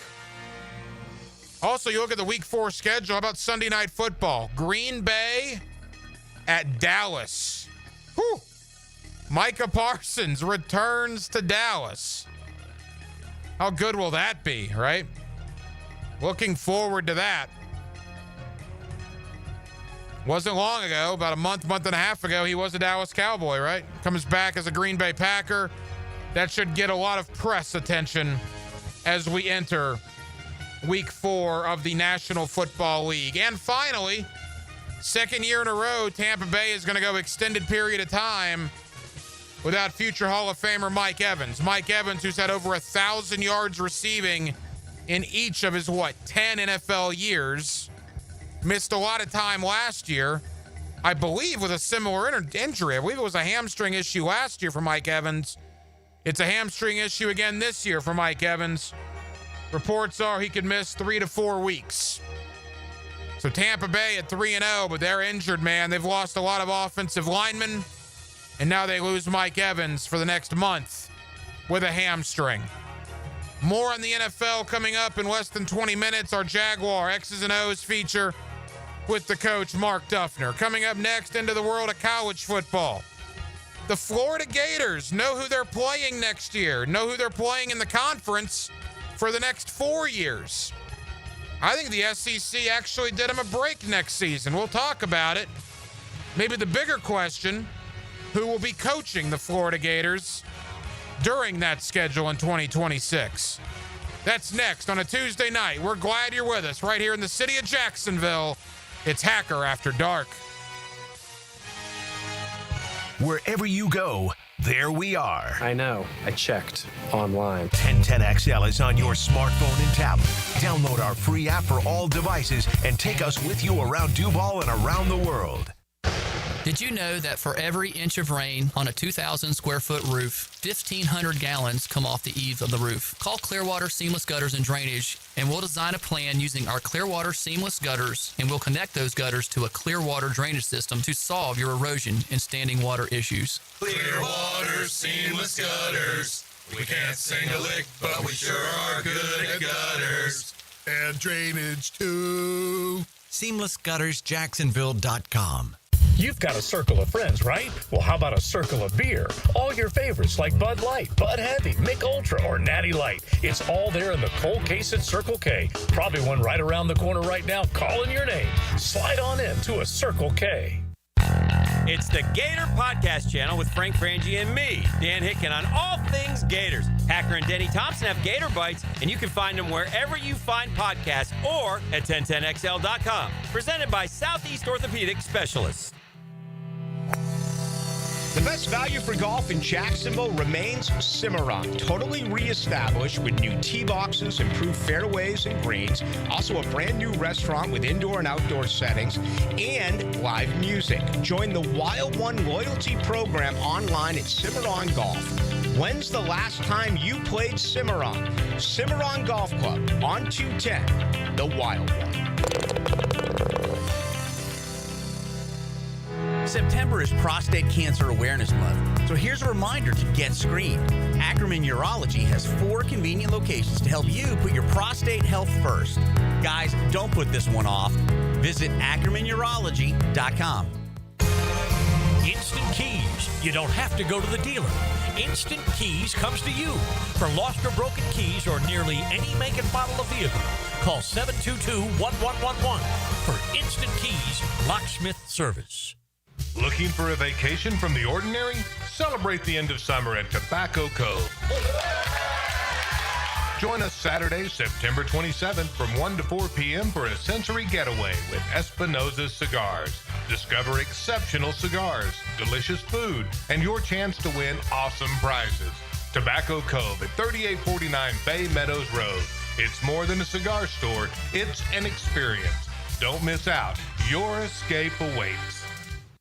Also, you look at the Week 4 schedule. How about Sunday Night Football? Green Bay at Dallas. Whew. Micah Parsons returns to Dallas. How good will that be, right? Looking forward to that. Wasn't long ago, about a month and a half ago, he was a Dallas Cowboy, right? Comes back as a Green Bay Packer. That should get a lot of press attention as we enter Week 4 of the National Football League. And finally, second year in a row, Tampa Bay is going to go extended period of time without future Hall of Famer Mike Evans. Mike Evans, who's had over 1,000 yards receiving in each of his, 10 NFL years. Missed a lot of time last year, I believe, with a similar injury. I believe it was a hamstring issue last year for Mike Evans. It's a hamstring issue again this year for Mike Evans. Reports are he could miss 3 to 4 weeks. So Tampa Bay at 3-0, but they're injured, man. They've lost a lot of offensive linemen, and now they lose Mike Evans for the next month with a hamstring. More on the NFL coming up in less than 20 minutes. Our Jaguar X's and O's feature with the coach, Mark Duffner. Coming up next, into the world of college football. The Florida Gators know who they're playing next year, know who they're playing in the conference for the next 4 years. I think the SEC actually did them a break next season. We'll talk about it. Maybe the bigger question, who will be coaching the Florida Gators during that schedule in 2026? That's next on a Tuesday night. We're glad you're with us right here in the city of Jacksonville. It's Hacker After Dark. Wherever you go, there we are. I know. I checked online. 1010XL is on your smartphone and tablet. Download our free app for all devices and take us with you around Duval and around the world. Did you know that for every inch of rain on a 2,000 square foot roof, 1,500 gallons come off the eaves of the roof? Call Clearwater Seamless Gutters and Drainage, and we'll design a plan using our Clearwater Seamless Gutters, and we'll connect those gutters to a Clearwater drainage system to solve your erosion and standing water issues. Clearwater Seamless Gutters. We can't sing a lick, but we sure are good at gutters. And drainage, too. SeamlessGuttersJacksonville.com. You've got a circle of friends, right? Well, how about a circle of beer? All your favorites like Bud Light, Bud Heavy, Mick Ultra, or Natty Light. It's all there in the cold case at Circle K. Probably one right around the corner right now calling your name. Slide on in to a Circle K. It's the Gator Podcast Channel with Frank Frangie and me, Dan Hicken, on all things Gators. Hacker and Denny Thompson have Gator Bites, and you can find them wherever you find podcasts or at 1010XL.com. Presented by Southeast Orthopedic Specialists. The best value for golf in Jacksonville remains Cimarron. Totally reestablished with new tee boxes, improved fairways and greens. Also a brand new restaurant with indoor and outdoor settings and live music. Join the Wild One loyalty program online at Cimarron Golf. When's the last time you played Cimarron? Cimarron Golf Club on 210, the Wild One. September is Prostate Cancer Awareness Month, so here's a reminder to get screened. Ackerman Urology has 4 convenient locations to help you put your prostate health first. Guys, don't put this one off. Visit AckermanUrology.com. Instant Keys. You don't have to go to the dealer. Instant Keys comes to you. For lost or broken keys or nearly any make and model of vehicle, call 722-1111 for Instant Keys locksmith service. Looking for a vacation from the ordinary? Celebrate the end of summer at Tobacco Cove. Join us Saturday, September 27th from 1 to 4 p.m. for a sensory getaway with Espinosa's Cigars. Discover exceptional cigars, delicious food, and your chance to win awesome prizes. Tobacco Cove at 3849 Bay Meadows Road. It's more than a cigar store, it's an experience. Don't miss out. Your escape awaits.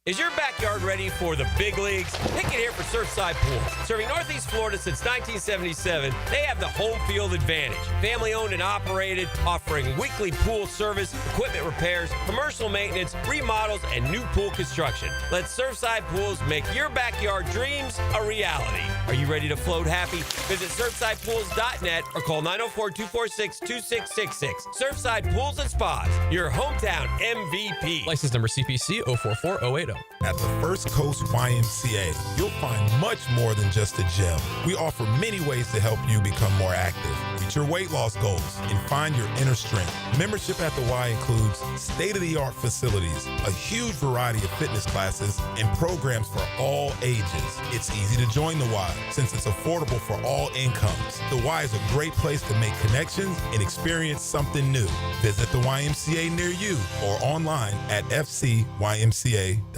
Is your backyard ready for the big leagues? Pick it here for Surfside Pools. Serving Northeast Florida since 1977, they have the home field advantage. Family owned and operated, offering weekly pool service, equipment repairs, commercial maintenance, remodels, and new pool construction. Let Surfside Pools make your backyard dreams a reality. Are you ready to float happy? Visit SurfsidePools.net or call 904-246-2666. Surfside Pools and Spas, your hometown MVP. License number CPC 044080. At the First Coast YMCA, you'll find much more than just a gym. We offer many ways to help you become more active, reach your weight loss goals, and find your inner strength. Membership at the Y includes state-of-the-art facilities, a huge variety of fitness classes, and programs for all ages. It's easy to join the Y since it's affordable for all incomes. The Y is a great place to make connections and experience something new. Visit the YMCA near you or online at fcymca.org.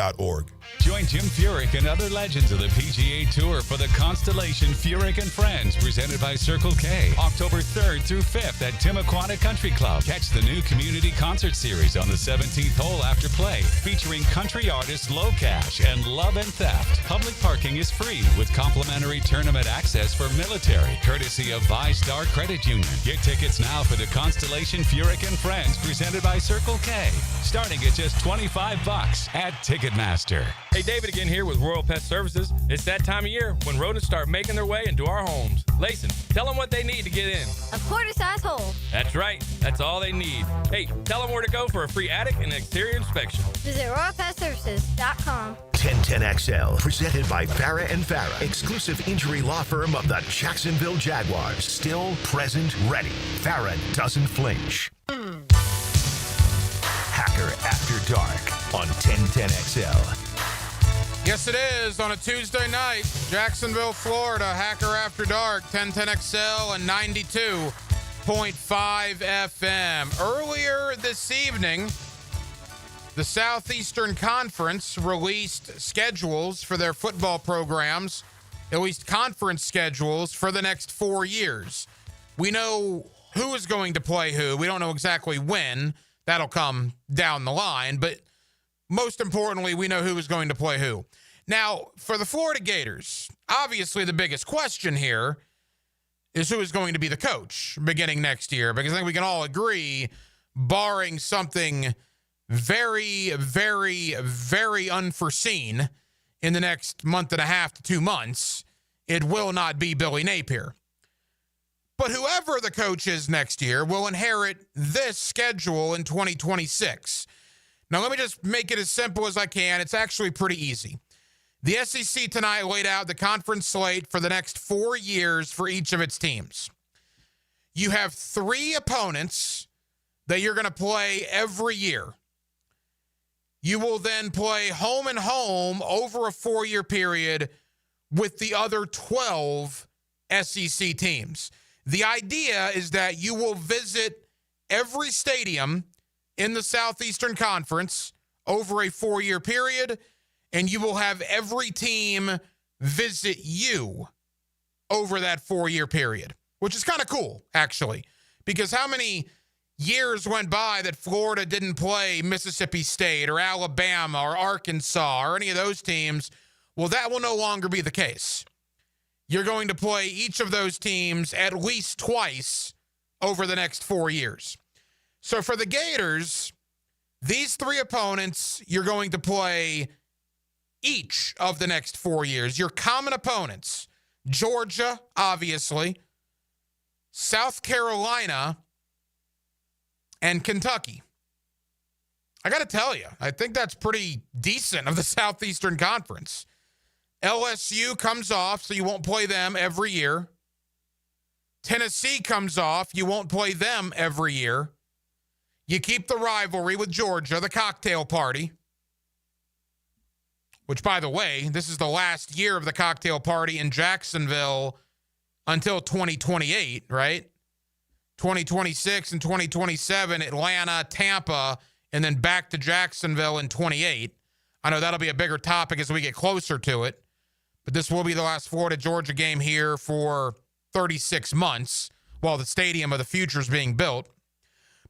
Join Jim Furyk and other legends of the PGA Tour for the Constellation Furyk and Friends, presented by Circle K, October 3rd through 5th at Timuquana Country Club. Catch the new community concert series on the 17th hole after play, featuring country artists Low Cash and Love and Theft. Public parking is free with complimentary tournament access for military, courtesy of ViStar Credit Union. Get tickets now for the Constellation Furyk and Friends, presented by Circle K, starting at just $25 at Ticketmaster. Hey, David again here with Royal Pet Services. It's that time of year when rodents start making their way into our homes. Layson, tell them what they need to get in. A quarter-size hole. That's right. That's all they need. Hey, tell them where to go for a free attic and exterior inspection. Visit RoyalPetServices.com. 1010XL, presented by Farah and Farah, exclusive injury law firm of the Jacksonville Jaguars. Still, present, ready. Farah doesn't flinch. Hacker After Dark on 1010XL. Yes, it is on a Tuesday night. Jacksonville, Florida. Hacker After Dark, 1010XL and 92.5 FM. Earlier this evening, the Southeastern Conference released schedules for their football programs, at least conference schedules for the next 4 years. We know who is going to play who. We don't know exactly when. That'll come down the line. But most importantly, we know who is going to play who. Now, for the Florida Gators, obviously the biggest question here is who is going to be the coach beginning next year, because I think we can all agree, barring something very, very, very unforeseen in the next month and a half to 2 months, it will not be Billy Napier. But whoever the coach is next year will inherit this schedule in 2026. Now, let me just make it as simple as I can. It's actually pretty easy. The SEC tonight laid out the conference slate for the next 4 years for each of its teams. You have 3 opponents that you're going to play every year. You will then play home and home over a 4-year period with the other 12 SEC teams. The idea is that you will visit every stadium in the Southeastern Conference over a 4-year period, and you will have every team visit you over that 4-year period, which is kind of cool, actually, because how many years went by that Florida didn't play Mississippi State or Alabama or Arkansas or any of those teams? Well, that will no longer be the case. You're going to play each of those teams at least twice over the next 4 years. So for the Gators, these 3 opponents you're going to play each of the next 4 years. Your common opponents, Georgia, obviously, South Carolina, and Kentucky. I got to tell you, I think that's pretty decent of the Southeastern Conference. LSU comes off, so you won't play them every year. Tennessee comes off, you won't play them every year. You keep the rivalry with Georgia, the cocktail party, which, by the way, this is the last year of the cocktail party in Jacksonville until 2028, right? 2026 and 2027, Atlanta, Tampa, and then back to Jacksonville in 28. I know that'll be a bigger topic as we get closer to it, but this will be the last Florida-Georgia game here for 36 months while the Stadium of the Future is being built.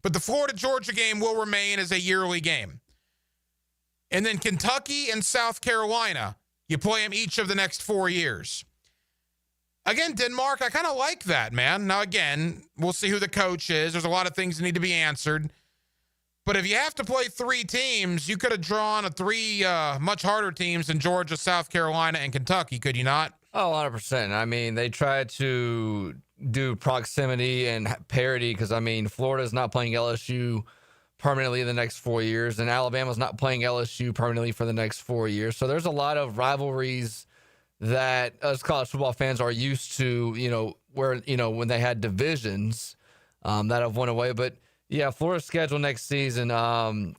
But the Florida-Georgia game will remain as a yearly game. And then Kentucky and South Carolina, you play them each of the next 4 years. Again, Denmark, I kind of like that, man. Now, again, we'll see who the coach is. There's a lot of things that need to be answered. But if you have to play 3 teams, you could have drawn 3 much harder teams than Georgia, South Carolina, and Kentucky, could you not? Oh, 100%. I mean, they tried to do proximity and parity because, I mean, Florida's not playing LSU permanently in the next 4 years, and Alabama's not playing LSU permanently for the next 4 years. So there's a lot of rivalries that us college football fans are used to, when they had divisions that have went away. But yeah, Florida's schedule next season,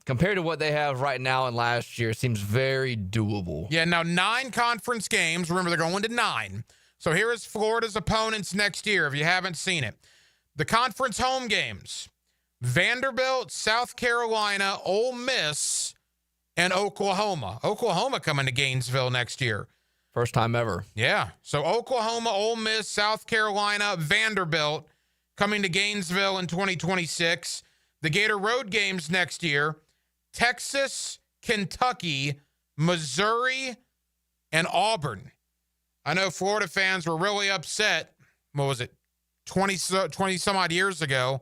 compared to what they have right now and last year, seems very doable. Yeah, now 9 conference games. Remember, they're going to 9. So here is Florida's opponents next year, if you haven't seen it. The conference home games: Vanderbilt, South Carolina, Ole Miss, and Oklahoma. Oklahoma coming to Gainesville next year. First time ever. Yeah. So Oklahoma, Ole Miss, South Carolina, Vanderbilt coming to Gainesville in 2026. The Gator road games next year: Texas, Kentucky, Missouri, and Auburn. I know Florida fans were really upset, 20 some odd years ago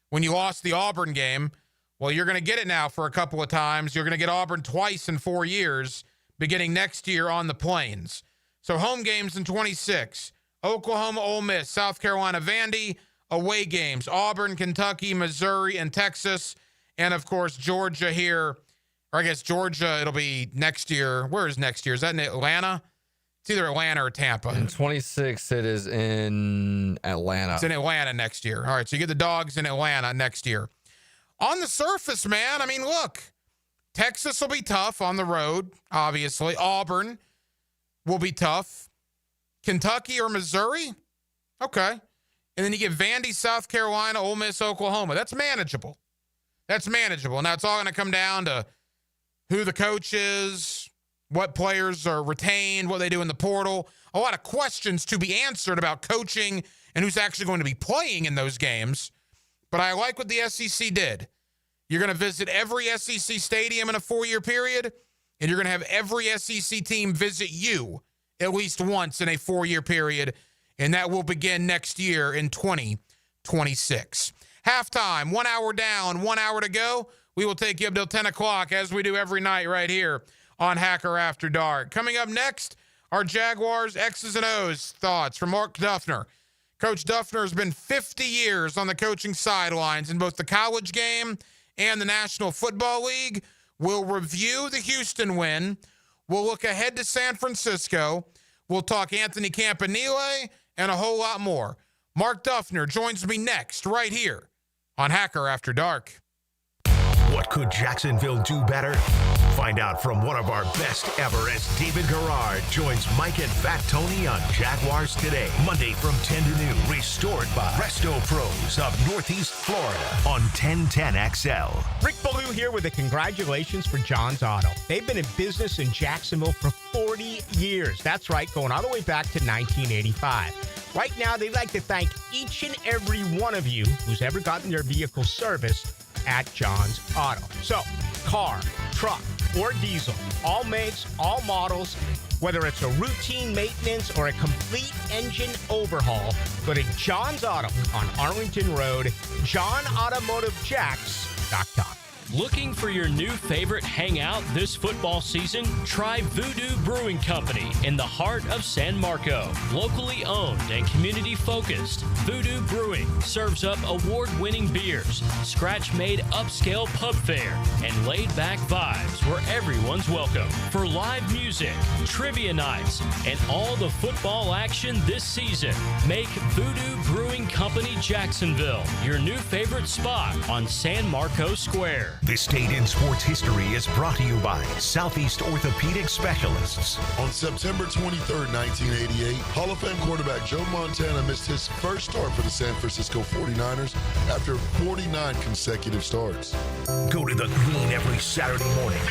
when you lost the Auburn game. Well, you're going to get it now for a couple of times. You're going to get Auburn twice in 4 years beginning next year on the Plains. So home games in 26, Oklahoma, Ole Miss, South Carolina, Vandy. Away games, Auburn, Kentucky, Missouri, and Texas. And, of course, Georgia here. Or I guess Georgia, it'll be next year. Where is next year? Is that in Atlanta? It's either Atlanta or Tampa. In 26, it is in Atlanta. It's in Atlanta next year. All right, so you get the Dogs in Atlanta next year. On the surface, man, I mean, look, Texas will be tough on the road, obviously. Auburn will be tough. Kentucky or Missouri? Okay. And then you get Vandy, South Carolina, Ole Miss, Oklahoma. That's manageable. That's manageable. Now, it's all going to come down to who the coach is, what players are retained, what they do in the portal. A lot of questions to be answered about coaching and who's actually going to be playing in those games. But I like what the SEC did. You're going to visit every SEC stadium in a 4-year period, and you're going to have every SEC team visit you at least once in a 4-year period. And that will begin next year in 2026. Halftime, 1 hour down, 1 hour to go. We will take you up till 10 o'clock as we do every night right here on Hacker After Dark. Coming up next, our Jaguars X's and O's thoughts from Mark Duffner. Coach Duffner has been 50 years on the coaching sidelines in both the college game and the National Football League. We'll review the Houston win. We'll look ahead to San Francisco. We'll talk Anthony Campanile and a whole lot more. Mark Duffner joins me next right here on Hacker After Dark. What could Jacksonville do better? Find out from one of our best ever as David Garrard joins Mike and Fat Tony on Jaguars Today. Monday from 10 to noon. Restored by Resto Pros of Northeast Florida on 1010XL. Rick Ballou here with a congratulations for John's Auto. They've been in business in Jacksonville for 40 years. That's right, going all the way back to 1985. Right now, they'd like to thank each and every one of you who's ever gotten their vehicle serviced at John's Auto. So, car, truck, or diesel, all makes, all models, whether it's a routine maintenance or a complete engine overhaul, go to John's Auto on Arlington Road, johnautomotivejacks.com. Looking for your new favorite hangout this football season? Try Voodoo Brewing Company in the heart of San Marco. Locally owned and community-focused, Voodoo Brewing serves up award-winning beers, scratch-made upscale pub fare, and laid-back vibes where everyone's welcome. For live music, trivia nights, and all the football action this season, make Voodoo Brewing Company Jacksonville your new favorite spot on San Marco Square. This Date in Sports History is brought to you by Southeast Orthopedic Specialists. On September 23rd, 1988, Hall of Fame quarterback Joe Montana missed his first start for the San Francisco 49ers after 49 consecutive starts. Go to the Green every Saturday morning.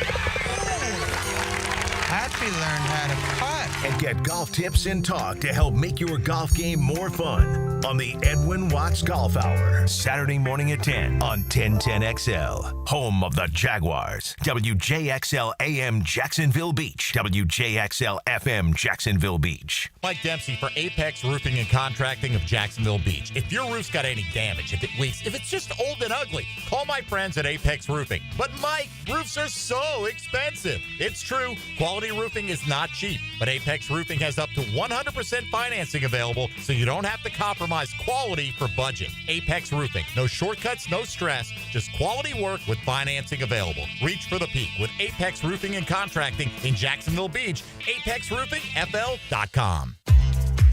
Happy learned how to putt. And get golf tips and talk to help make your golf game more fun on the Edwin Watts Golf Hour. Saturday morning at 10 on 1010XL. Home of the Jaguars. WJXL AM Jacksonville Beach. WJXL FM Jacksonville Beach. Mike Dempsey for Apex Roofing and Contracting of Jacksonville Beach. If your roof's got any damage, if it leaks, if it's just old and ugly, call my friends at Apex Roofing. But Mike, roofs are so expensive. It's true. Quality roofing is not cheap, but Apex Roofing has up to 100% financing available, so you don't have to compromise quality for budget. Apex Roofing. No shortcuts, no stress, just quality work with financing available. Reach for the peak with Apex Roofing and Contracting in Jacksonville Beach. ApexRoofingFL.com.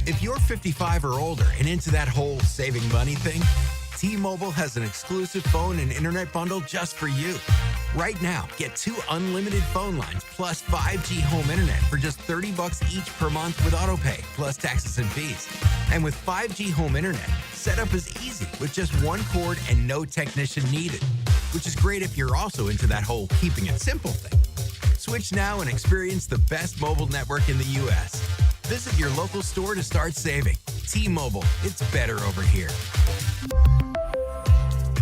If you're 55 or older and into that whole saving money thing, T-Mobile has an exclusive phone and internet bundle just for you. Right now, get 2 unlimited phone lines plus 5G home internet for just $30 each per month with AutoPay, plus taxes and fees. And with 5G home internet, setup is easy with just 1 cord and no technician needed, which is great if you're also into that whole keeping it simple thing. Switch now and experience the best mobile network in the U.S. Visit your local store to start saving. T-Mobile, it's better over here.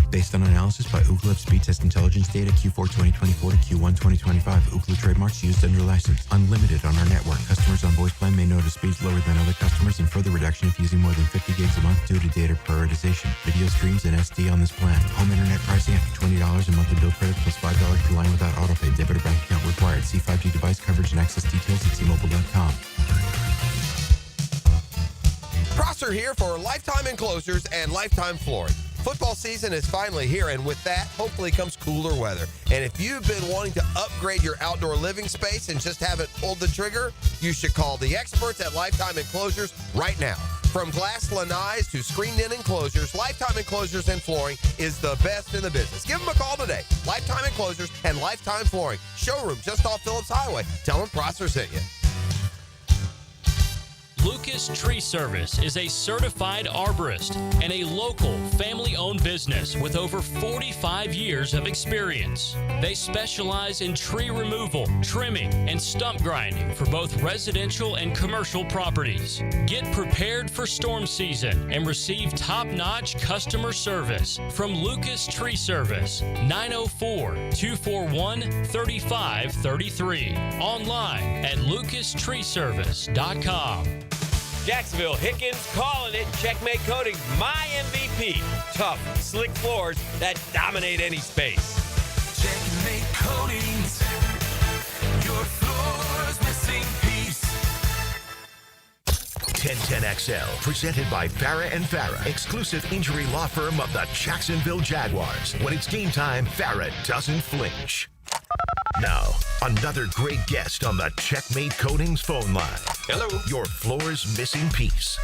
Based on analysis by Ookla Speed Test Intelligence data Q4 2024 to Q1 2025. Ookla trademarks used under license. Unlimited on our network. Customers on voice plan may notice speeds lower than other customers and further reduction if using more than 50 gigs a month due to data prioritization. Video streams and SD on this plan. Home internet pricing after $20 a monthly bill credit plus $5 per line without autopay. Debit or bank account required. See 5G device coverage and access details at T-Mobile.com. Prosser here for Lifetime Enclosures and Lifetime Flooring. Football season is finally here, and with that, hopefully comes cooler weather. And if you've been wanting to upgrade your outdoor living space and just haven't pulled the trigger, you should call the experts at Lifetime Enclosures right now. From glass lanais to screened-in enclosures, Lifetime Enclosures and Flooring is the best in the business. Give them a call today. Lifetime Enclosures and Lifetime Flooring. Showroom just off Phillips Highway. Tell them Prosser sent you. Lucas Tree Service is a certified arborist and a local family-owned business with over 45 years of experience. They specialize in tree removal, trimming, and stump grinding for both residential and commercial properties. Get prepared for storm season and receive top-notch customer service from Lucas Tree Service, 904-241-3533. Online at lucastreeservice.com. Jacksonville Hickens calling it. Checkmate Coatings, my MVP. Tough, slick floors that dominate any space. Checkmate Coatings, your floor's missing piece. 1010XL, presented by Farah and Farah, exclusive injury law firm of the Jacksonville Jaguars. When it's game time, Farah doesn't flinch. Now, another great guest on the Checkmate Coatings phone line. Hello. Your floor's missing piece.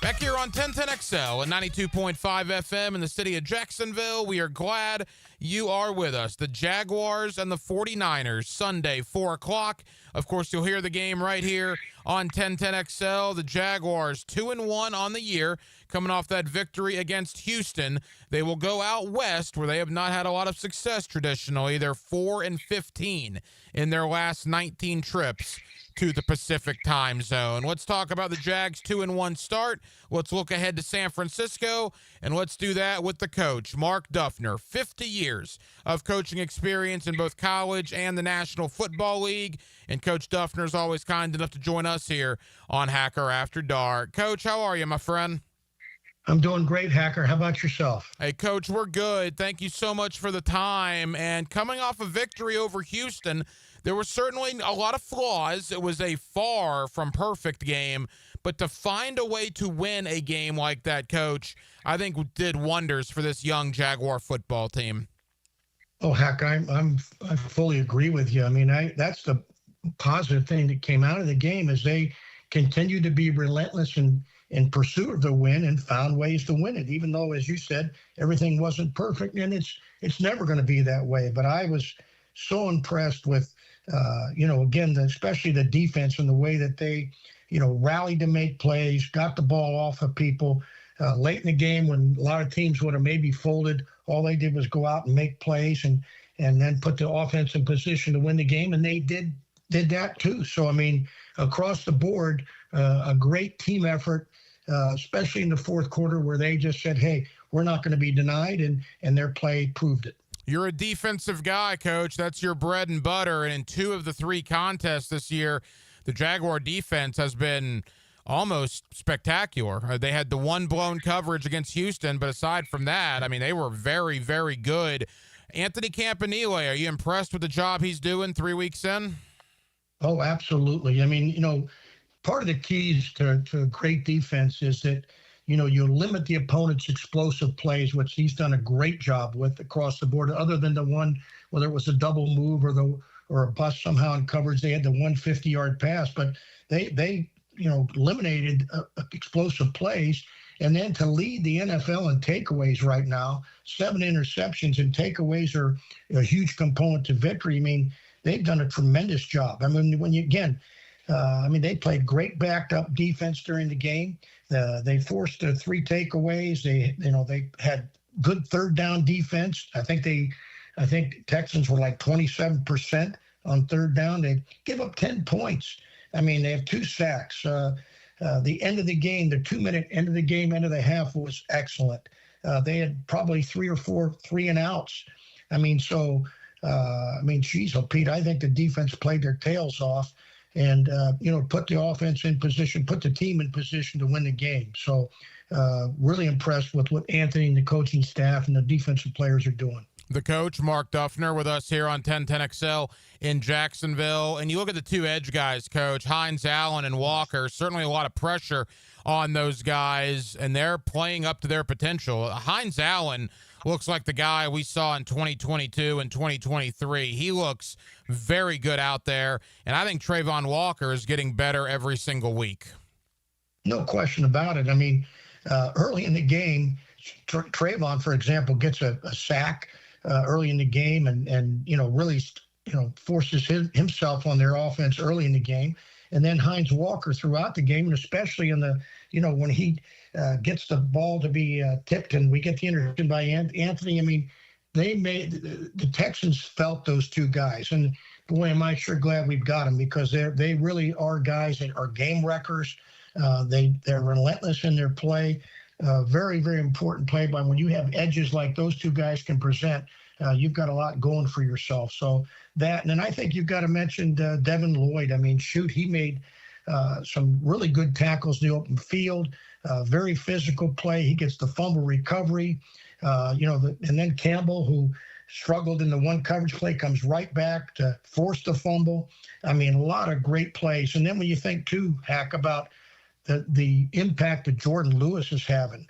Back here on 1010XL and 92.5 FM in the city of Jacksonville, we are glad you are with us. The Jaguars and the 49ers, Sunday, 4 o'clock. Of course, you'll hear the game right here on 1010XL. The Jaguars 2-1 on the year, coming off that victory against Houston. They will go out west, where they have not had a lot of success traditionally. They're 4-15 in their last 19 trips to the Pacific time zone. Let's talk about the Jags' 2-1 start. Let's look ahead to San Francisco, and let's do that with the coach, Mark Duffner. 50 years of coaching experience in both college and the National Football League, and Coach Duffner is always kind enough to join us here on Hacker After Dark. Coach, how are you, my friend? I'm doing great, Hacker. How about yourself? Hey, Coach, we're good. Thank you so much for the time. And coming off a victory over Houston, there were certainly a lot of flaws. It was a far from perfect game. But to find a way to win a game like that, Coach, I think did wonders for this young Jaguar football team. Oh, heck, I fully agree with you. I mean, that's the positive thing that came out of the game is they continued to be relentless in pursuit of the win and found ways to win it, even though, as you said, everything wasn't perfect, and it's never going to be that way. But I was so impressed with, again, especially the defense and the way that they, rallied to make plays, got the ball off of people late in the game when a lot of teams would have maybe folded. All they did was go out and make plays and then put the offense in position to win the game, and they did that too. So, I mean, across the board, a great team effort, especially in the fourth quarter where they just said, hey, we're not going to be denied, and their play proved it. You're a defensive guy, Coach. That's your bread and butter. And in 2 of the 3 contests this year, the Jaguar defense has been almost spectacular. They had the one blown coverage against Houston, but aside from that, I mean, they were very, very good. Anthony Campanile, are you impressed with the job he's doing 3 weeks in? Oh, absolutely. I mean, part of the keys to great defense is that, you limit the opponent's explosive plays, which he's done a great job with across the board, other than the one, whether it was a double move or a bust somehow in coverage. They had the 150-yard pass, but they eliminated explosive plays. And then to lead the NFL in takeaways right now, 7 interceptions, and takeaways are a huge component to victory. I mean, they've done a tremendous job. I mean, they played great backed up defense during the game. They forced 3 takeaways. They had good third down defense. I think Texans were like 27% on third down. They give up 10 points. I mean, they have 2 sacks. The end of the game, the 2-minute end of the game, end of the half was excellent. They had probably 3 or 4 3-and-outs. I mean, geez, Pete, I think the defense played their tails off. and put the offense in position, put the team in position to win the game. So really impressed with what Anthony and the coaching staff and the defensive players are doing. The coach, Mark Duffner, with us here on 1010XL in Jacksonville. And you look at the two edge guys, Coach, Hines Allen and Walker, certainly a lot of pressure on those guys, and they're playing up to their potential. Hines Allen looks like the guy we saw in 2022 and 2023. He looks very good out there, and I think Trayvon Walker is getting better every single week. No question about it. I mean, early in the game, Trayvon, for example, gets a sack early in the game and really forces himself on their offense early in the game. And then Hines Walker throughout the game, and especially in the, when he gets the ball to be tipped and we get the interception by Anthony. I mean, the Texans felt those two guys. And boy, am I sure glad we've got them, because they really are guys that are game wreckers. They're relentless in their play. Very, very important play by when you have edges like those two guys can present. You've got a lot going for yourself. So that, and then I think you've got to mention Devin Lloyd. I mean, he made some really good tackles in the open field. Very physical play. He gets the fumble recovery. And then Campbell, who struggled in the one coverage play, comes right back to force the fumble. I mean, a lot of great plays. And then when you think too, Hack, about the impact that Jordan Lewis is having,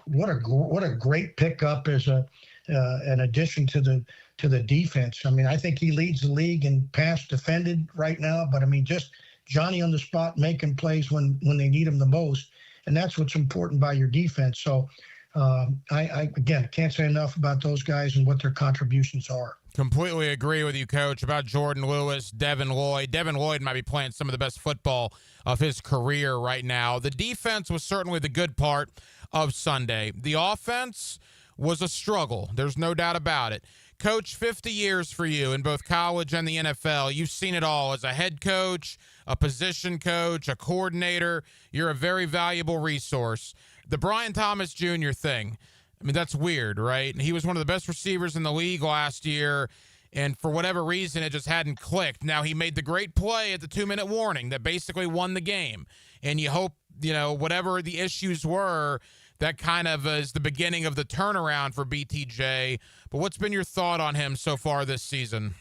what a great pickup as an addition to the defense. I mean, I think he leads the league in pass defended right now, but I mean, just Johnny on the spot making plays when they need him the most, and that's what's important by your defense. So I again can't say enough about those guys and what their contributions are. Completely agree with you, Coach, about Jordan Lewis, Devin Lloyd. Devin Lloyd might be playing some of the best football of his career right now. The defense was certainly the good part of Sunday. The offense was a struggle. There's no doubt about it. Coach, 50 years for you in both college and the NFL. You've seen it all as a head coach, a position coach, a coordinator. You're a very valuable resource. The Brian Thomas Jr. thing, I mean, that's weird, right? He was one of the best receivers in the league last year, and for whatever reason, it just hadn't clicked. Now, he made the great play at the 2-minute warning that basically won the game, and you hope, whatever the issues were, that kind of is the beginning of the turnaround for BTJ. But what's been your thought on him so far this season?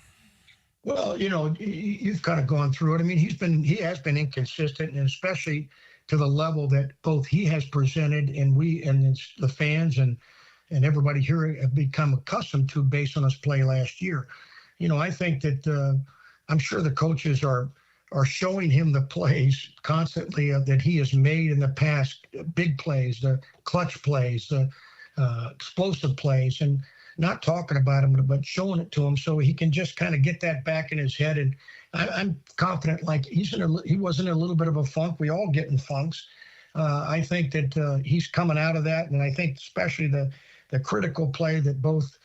Well, you've kind of gone through it. I mean, he has been inconsistent, and especially to the level that both he has presented and the fans and everybody here have become accustomed to based on his play last year. I think that I'm sure the coaches are showing him the plays constantly that he has made in the past, big plays, the clutch plays, the explosive plays, and not talking about them, but showing it to him so he can just kind of get that back in his head. And I'm confident, like he was in a little bit of a funk. We all get in funks. I think that he's coming out of that, and I think especially the critical play that both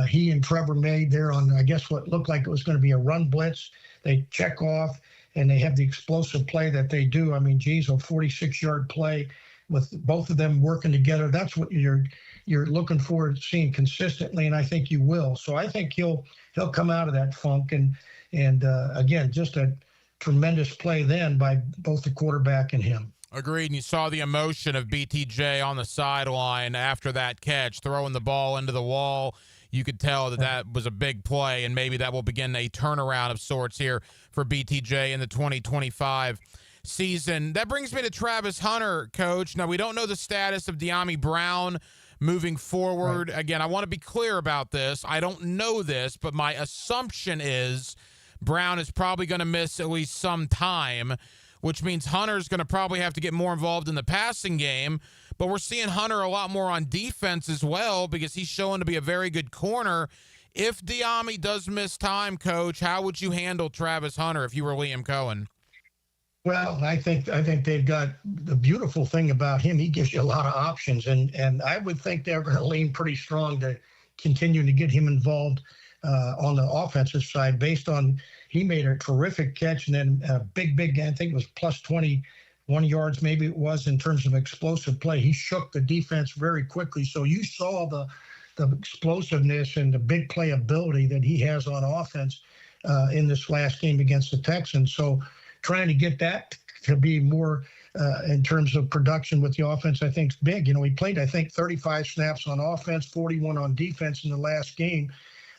he and Trevor made there on, I guess, what looked like it was going to be a run blitz. They check off, and they have the explosive play that they do. I mean, geez, a 46-yard play with both of them working together. That's what you're looking forward to seeing consistently, and I think you will. So I think he'll come out of that funk, and again, just a tremendous play then by both the quarterback and him. Agreed. And you saw the emotion of BTJ on the sideline after that catch, throwing the ball into the wall. You could tell that was a big play, and maybe that will begin a turnaround of sorts here for BTJ in the 2025 season. That brings me to Travis Hunter, Coach. Now, we don't know the status of De'Ami Brown moving forward. Right. Again, I want to be clear about this. I don't know this, but my assumption is Brown is probably going to miss at least some time, which means Hunter's going to probably have to get more involved in the passing game. But we're seeing Hunter a lot more on defense as well, because he's showing to be a very good corner. If De'Ami does miss time, Coach, how would you handle Travis Hunter if you were Liam Cohen? Well, I think they've got the beautiful thing about him. He gives you a lot of options, and I would think they're going to lean pretty strong to continue to get him involved on the offensive side, based on he made a terrific catch and then a big, I think it was plus 21 yards, maybe it was, in terms of explosive play. He shook the defense very quickly. So you saw the explosiveness and the big play ability that he has on offense. in this last game against the Texans. So trying to get that to be more in terms of production with the offense, I think is big. He played, I think, 35 snaps on offense, 41 on defense in the last game.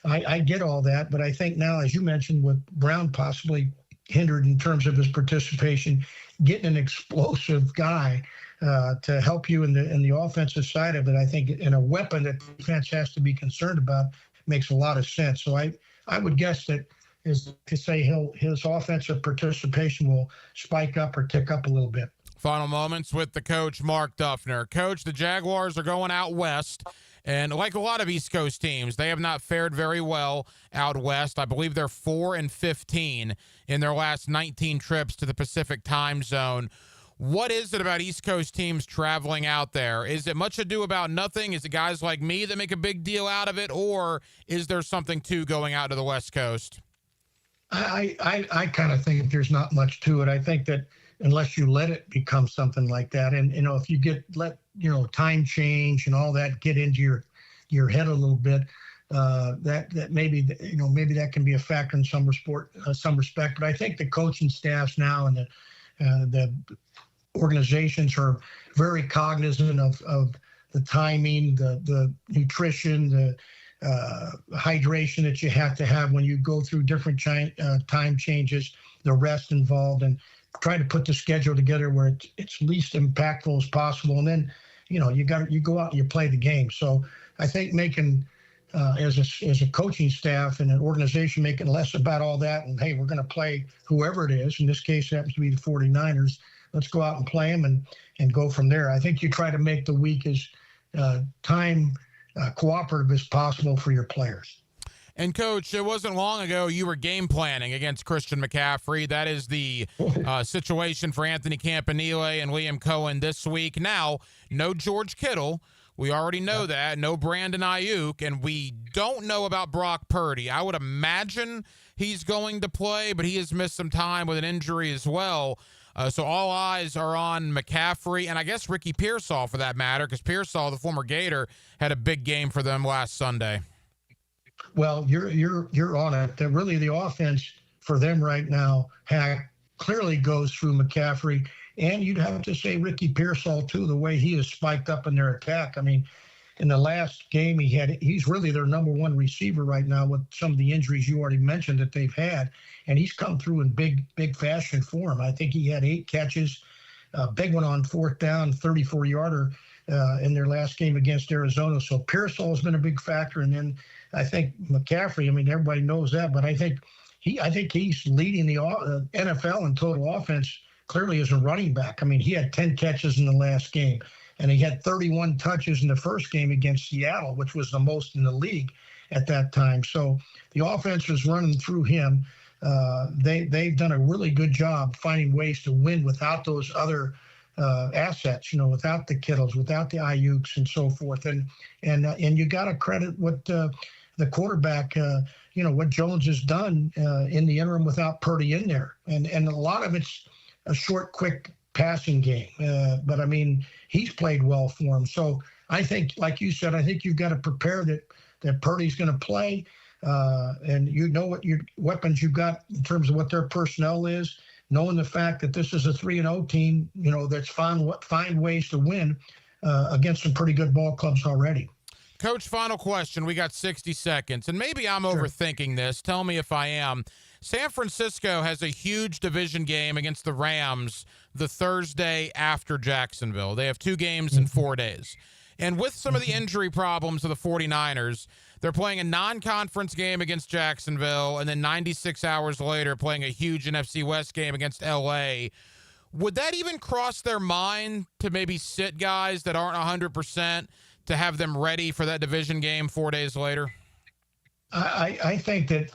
I get all that, but I think now, as you mentioned, with Brown possibly hindered in terms of his participation, getting an explosive guy to help you in the offensive side of it, I think, in a weapon that defense has to be concerned about, makes a lot of sense. So I would guess that is to say his offensive participation will spike up or tick up a little bit. Final moments with the coach, Mark Duffner. Coach, the Jaguars are going out west. And like a lot of East Coast teams, they have not fared very well out west. I believe they're 4-15 in their last 19 trips to the Pacific time zone. What is it about East Coast teams traveling out there? Is it much ado about nothing? Is it guys like me that make a big deal out of it? Or is there something to going out to the West Coast? I kind of think there's not much to it. I think that unless you let it become something like that, and if you let time change and all that get into your head a little bit, that maybe that can be a factor in some respect. But I think the coaching staffs now and the organizations are very cognizant of the timing, the nutrition, the hydration that you have to have when you go through different time changes, the rest involved, and try to put the schedule together where it's least impactful as possible. And then, you go out and you play the game. So I think making as a coaching staff and an organization making less about all that, and hey, we're going to play whoever it is. In this case, it happens to be the 49ers. Let's go out and play them and go from there. I think you try to make the week as time cooperative as possible for your players. And, Coach, it wasn't long ago you were game planning against Christian McCaffrey. That is the situation for Anthony Campanile and Liam Cohen this week. Now, no George Kittle. We already know that. No Brandon Ayuk. And we don't know about Brock Purdy. I would imagine he's going to play, but he has missed some time with an injury as well. So all eyes are on McCaffrey, and I guess Ricky Pearsall for that matter, because Pearsall, the former Gator, had a big game for them last Sunday. Well, you're on it. Really, the offense for them right now clearly goes through McCaffrey, and you'd have to say Ricky Pearsall too. The way he has spiked up in their attack. I mean, in the last game he's really their number one receiver right now with some of the injuries you already mentioned that they've had, and he's come through in big fashion for him. I think he had 8 catches, a big one on 4th down, 34-yarder in their last game against Arizona. So Pearsall has been a big factor, and then I think McCaffrey. I mean, everybody knows that, but I think he's leading the NFL in total offense clearly as a running back. I mean, he had 10 catches in the last game, and he had 31 touches in the first game against Seattle, which was the most in the league at that time. So the offense was running through him. They've done a really good job finding ways to win without those other assets, without the Kittles, without the Ayuks and so forth. And you got to credit what the quarterback, what Jones has done in the interim without Purdy in there. And a lot of it's a short, quick passing game. But, I mean, he's played well for him. So I think, like you said, I think you've got to prepare that Purdy's going to play. And you know what your weapons you've got in terms of what their personnel is, knowing the fact that this is a 3-0 team, that's find ways to win against some pretty good ball clubs already. Coach, final question. We got 60 seconds, and maybe I'm overthinking this. Tell me if I am. San Francisco has a huge division game against the Rams the Thursday after Jacksonville. They have 2 games in 4 days. And with some of the injury problems of the 49ers, they're playing a non-conference game against Jacksonville, and then 96 hours later playing a huge NFC West game against L.A. Would that even cross their mind to maybe sit guys that aren't 100% to have them ready for that division game 4 days later? I think that,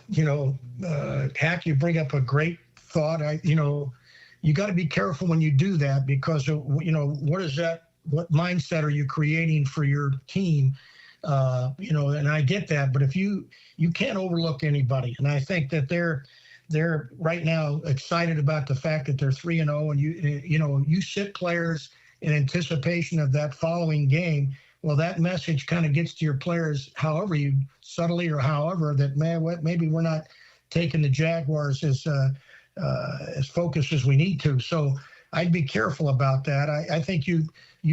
Hack, you bring up a great thought. You got to be careful when you do that because, what mindset are you creating for your team? And I get that, but if you can't overlook anybody. And I think that they're right now excited about the fact that they're 3-0 and you sit players in anticipation of that following game. Well, that message kind of gets to your players, however you subtly or however that, maybe we're not taking the Jaguars as focused as we need to. So I'd be careful about that. I think you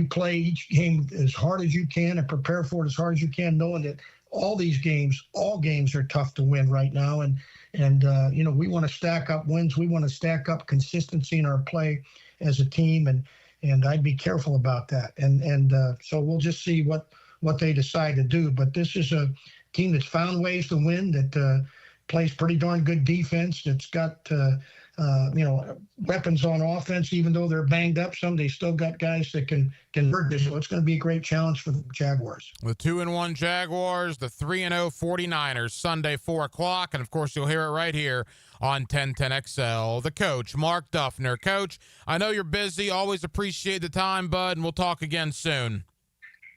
play each game as hard as you can and prepare for it as hard as you can, knowing that all games are tough to win right now. And we want to stack up wins. We want to stack up consistency in our play as a team. And I'd be careful about that. And so we'll just see what they decide to do. But this is a team that's found ways to win, that plays pretty darn good defense, that's got weapons on offense. Even though they're banged up some, they still got guys that can convert this. So it's going to be a great challenge for the Jaguars. The 2-1 Jaguars, the 3-0 49ers, Sunday 4:00, and of course you'll hear it right here on 1010XL. The coach, Mark Duffner. Coach, I know you're busy. Always appreciate the time, bud, and we'll talk again soon.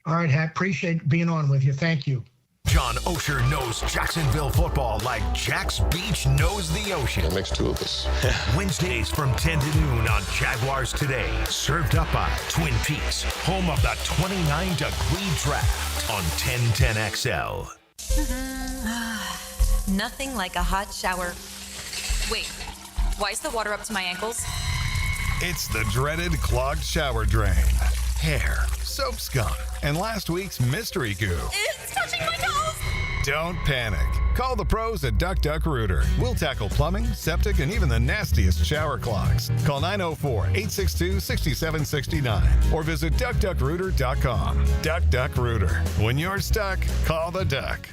All right, Hack. Appreciate being on with you. Thank you. John Osher knows Jacksonville football like Jack's Beach knows the ocean. That makes two of us. Wednesdays from 10 to noon on Jaguars Today. Served up by Twin Peaks, home of the 29-degree draft on 1010XL. Nothing like a hot shower. Wait, why is the water up to my ankles? It's the dreaded clogged shower drain. Hair, soap scum, and last week's mystery goo. It's touching my toes! Don't panic. Call the pros at Duck Duck Rooter. We'll tackle plumbing, septic, and even the nastiest shower clogs. Call 904-862-6769 or visit duckduckrooter.com. Duck Duck Rooter. When you're stuck, call the duck.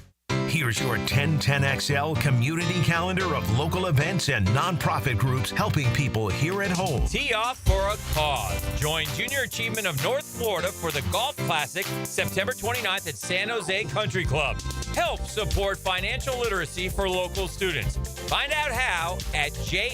Here's your 1010XL community calendar of local events and nonprofit groups helping people here at home. Tee off for a cause. Join Junior Achievement of North Florida for the Golf Classic September 29th at San Jose Country Club. Help support financial literacy for local students. Find out how at janfl.org.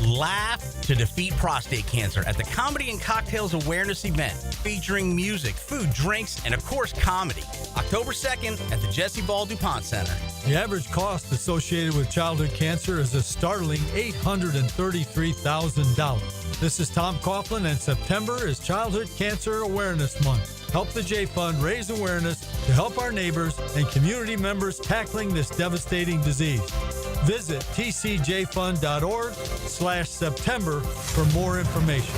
Laugh to defeat prostate cancer at the Comedy and Cocktails Awareness event featuring music, food, drinks, and of course comedy. October 2nd at the Jesse Ball DuPont Center. The average cost associated with childhood cancer is a startling $833,000. This is Tom Coughlin, and September is Childhood Cancer Awareness Month. Help the J Fund raise awareness to help our neighbors and community members tackling this devastating disease. Visit tcjfund.org/September for more information.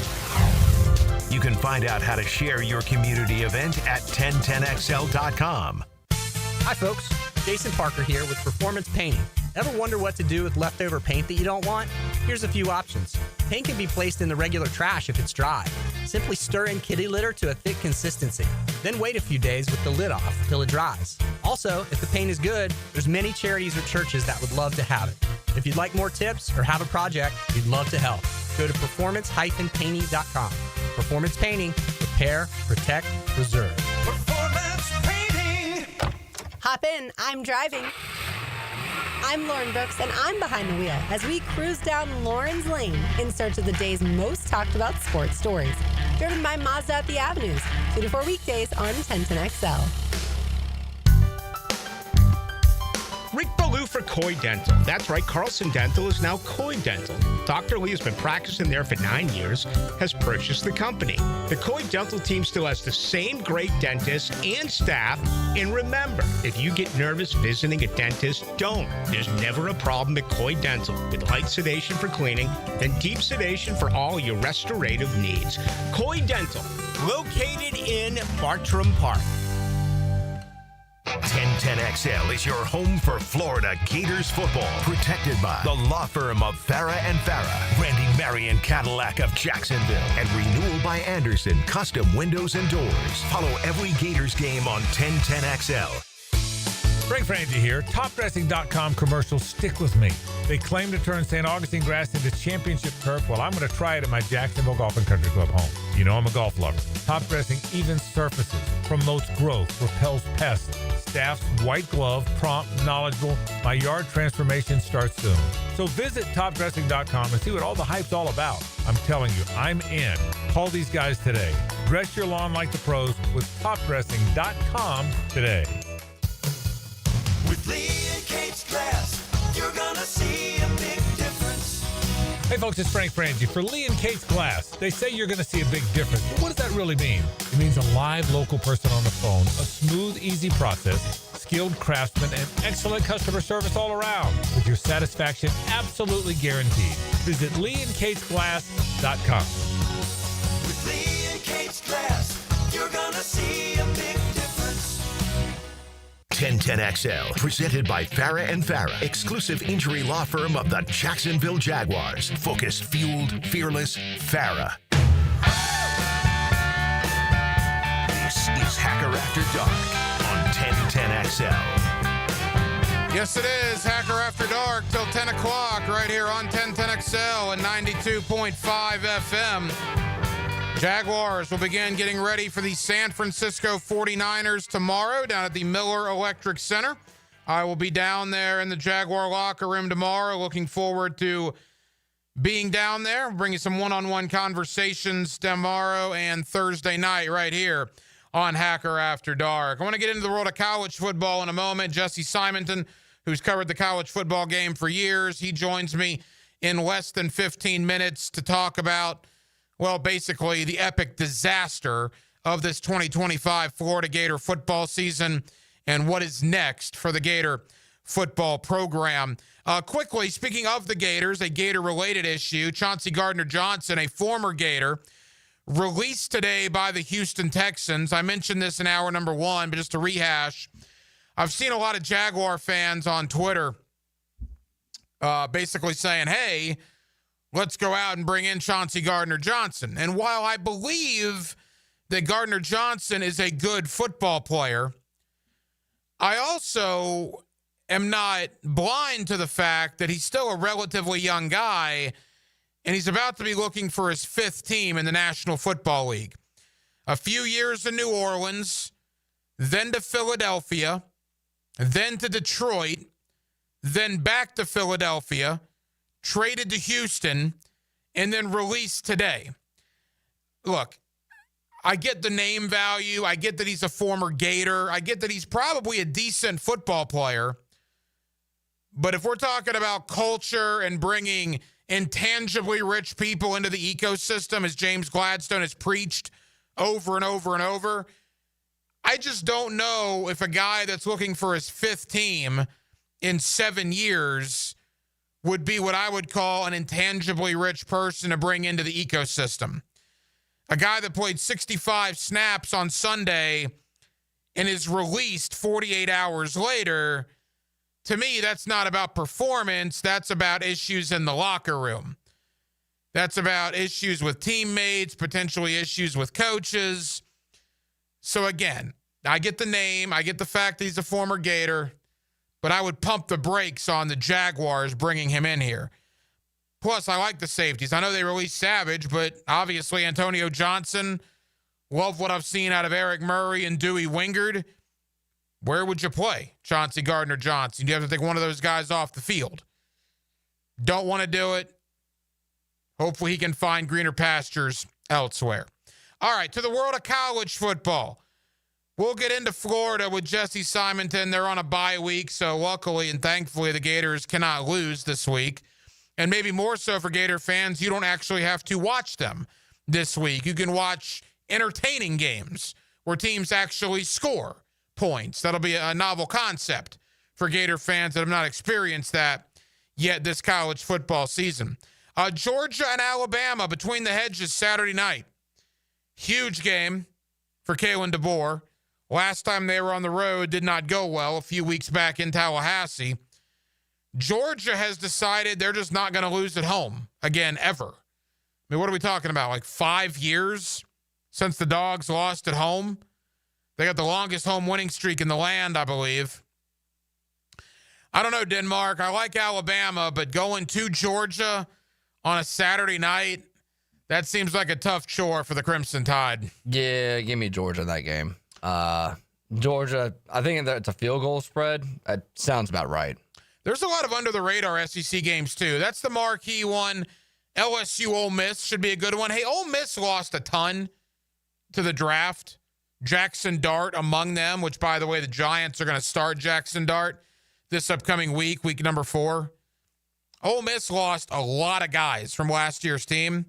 You can find out how to share your community event at 1010XL.com. Hi, folks. Jason Parker here with Performance Painting. Ever wonder what to do with leftover paint that you don't want? Here's a few options. Paint can be placed in the regular trash if it's dry. Simply stir in kitty litter to a thick consistency. Then wait a few days with the lid off till it dries. Also, if the paint is good, there's many charities or churches that would love to have it. If you'd like more tips or have a project, we'd love to help. Go to performance-painting.com. Performance Painting. Repair, protect, preserve. Performance Painting. Hop in, I'm driving. I'm Lauren Brooks, and I'm behind the wheel as we cruise down Lawrence Lane in search of the day's most talked about sports stories. Driven by Mazda at the Avenues, 2 to 4 weekdays on 1010XL. Rick Ballou for Coy Dental. That's right, Carlson Dental is now Coy Dental. Dr. Lee has been practicing there for 9 years, has purchased the company. The Coy Dental team still has the same great dentists and staff. And remember, if you get nervous visiting a dentist, don't. There's never a problem at Coy Dental with light sedation for cleaning and deep sedation for all your restorative needs. Coy Dental, located in Bartram Park. 1010XL is your home for Florida Gators football. Protected by the law firm of Farah and Farah, Randy Marion Cadillac of Jacksonville, and Renewal by Anderson Custom Windows and Doors. Follow every Gators game on 1010XL. Frank Frangie here. TopDressing.com commercials stick with me. They claim to turn St. Augustine grass into championship turf. Well, I'm going to try it at my Jacksonville Golf and Country Club home. You know I'm a golf lover. Top Dressing evens surfaces, promotes growth, repels pests. Staff's white glove, prompt, knowledgeable. My yard transformation starts soon. So visit TopDressing.com and see what all the hype's all about. I'm telling you, I'm in. Call these guys today. Dress your lawn like the pros with TopDressing.com today. With Lee and Kate's Glass, you're gonna see a big difference. Hey folks, it's Frank Frangie for Lee and Kate's Glass. They say you're going to see a big difference, but what does that really mean? It means a live local person on the phone, a smooth, easy process, skilled craftsmen, and excellent customer service all around, with your satisfaction absolutely guaranteed. Visit LeeandKatesGlass.com. With Lee and Kate's Glass, you're gonna see a big difference. 1010XL, presented by Farah and Farah, exclusive injury law firm of the Jacksonville Jaguars. Focused, fueled, fearless, Farah. This is Hacker After Dark on 1010XL. Yes, it is. Hacker After Dark till 10 o'clock right here on 1010XL and 92.5 FM. Jaguars will begin getting ready for the San Francisco 49ers tomorrow down at the Miller Electric Center. I will be down there in the Jaguar locker room tomorrow. Looking forward to being down there. We'll bring you some one-on-one conversations tomorrow and Thursday night right here on Hacker After Dark. I want to get into the world of college football in a moment. Jesse Simonton, who's covered the college football game for years, he joins me in less than 15 minutes to talk about, well, basically the epic disaster of this 2025 Florida Gator football season and what is next for the Gator football program. Quickly, speaking of the Gators, a Gator-related issue, Chauncey Gardner-Johnson, a former Gator, released today by the Houston Texans. I mentioned this in hour number one, but just to rehash, I've seen a lot of Jaguar fans on Twitter basically saying, hey, let's go out and bring in Chauncey Gardner-Johnson. And while I believe that Gardner-Johnson is a good football player, I also am not blind to the fact that he's still a relatively young guy, and he's about to be looking for his fifth team in the National Football League. A few years in New Orleans, then to Philadelphia, then to Detroit, then back to Philadelphia, traded to Houston, and then released today. Look, I get the name value. I get that he's a former Gator. I get that he's probably a decent football player. But if we're talking about culture and bringing intangibly rich people into the ecosystem, as James Gladstone has preached over and over and over, I just don't know if a guy that's looking for his fifth team in 7 years would be what I would call an intangibly rich person to bring into the ecosystem. A guy that played 65 snaps on Sunday and is released 48 hours later, to me, that's not about performance. That's about issues in the locker room. That's about issues with teammates, potentially issues with coaches. So again, I get the name. I get the fact that he's a former Gator, but I would pump the brakes on the Jaguars bringing him in here. Plus, I like the safeties. I know they released Savage, but obviously Antonio Johnson, love what I've seen out of Eric Murray and Dewey Wingard. Where would you play Chauncey Gardner-Johnson? You have to take one of those guys off the field. Don't want to do it. Hopefully he can find greener pastures elsewhere. All right, to the world of college football. We'll get into Florida with Jesse Simonton. They're on a bye week, so luckily and thankfully the Gators cannot lose this week. And maybe more so for Gator fans, you don't actually have to watch them this week. You can watch entertaining games where teams actually score points. That'll be a novel concept for Gator fans that have not experienced that yet this college football season. Georgia and Alabama between the hedges Saturday night. Huge game for Kalen DeBoer. Last time they were on the road did not go well a few weeks back in Tallahassee. Georgia has decided they're just not going to lose at home again, ever. I mean, what are we talking about? Like 5 years since the Dogs lost at home? They got the longest home winning streak in the land, I believe. I don't know, Denmark. I like Alabama, but going to Georgia on a Saturday night, that seems like a tough chore for the Crimson Tide. Yeah, give me Georgia in that game. Georgia, I think it's a field goal spread. That sounds about right. There's a lot of under-the-radar SEC games, too. That's the marquee one. LSU Ole Miss should be a good one. Hey, Ole Miss lost a ton to the draft. Jackson Dart among them, which, by the way, the Giants are going to start Jackson Dart this upcoming week number 4. Ole Miss lost a lot of guys from last year's team,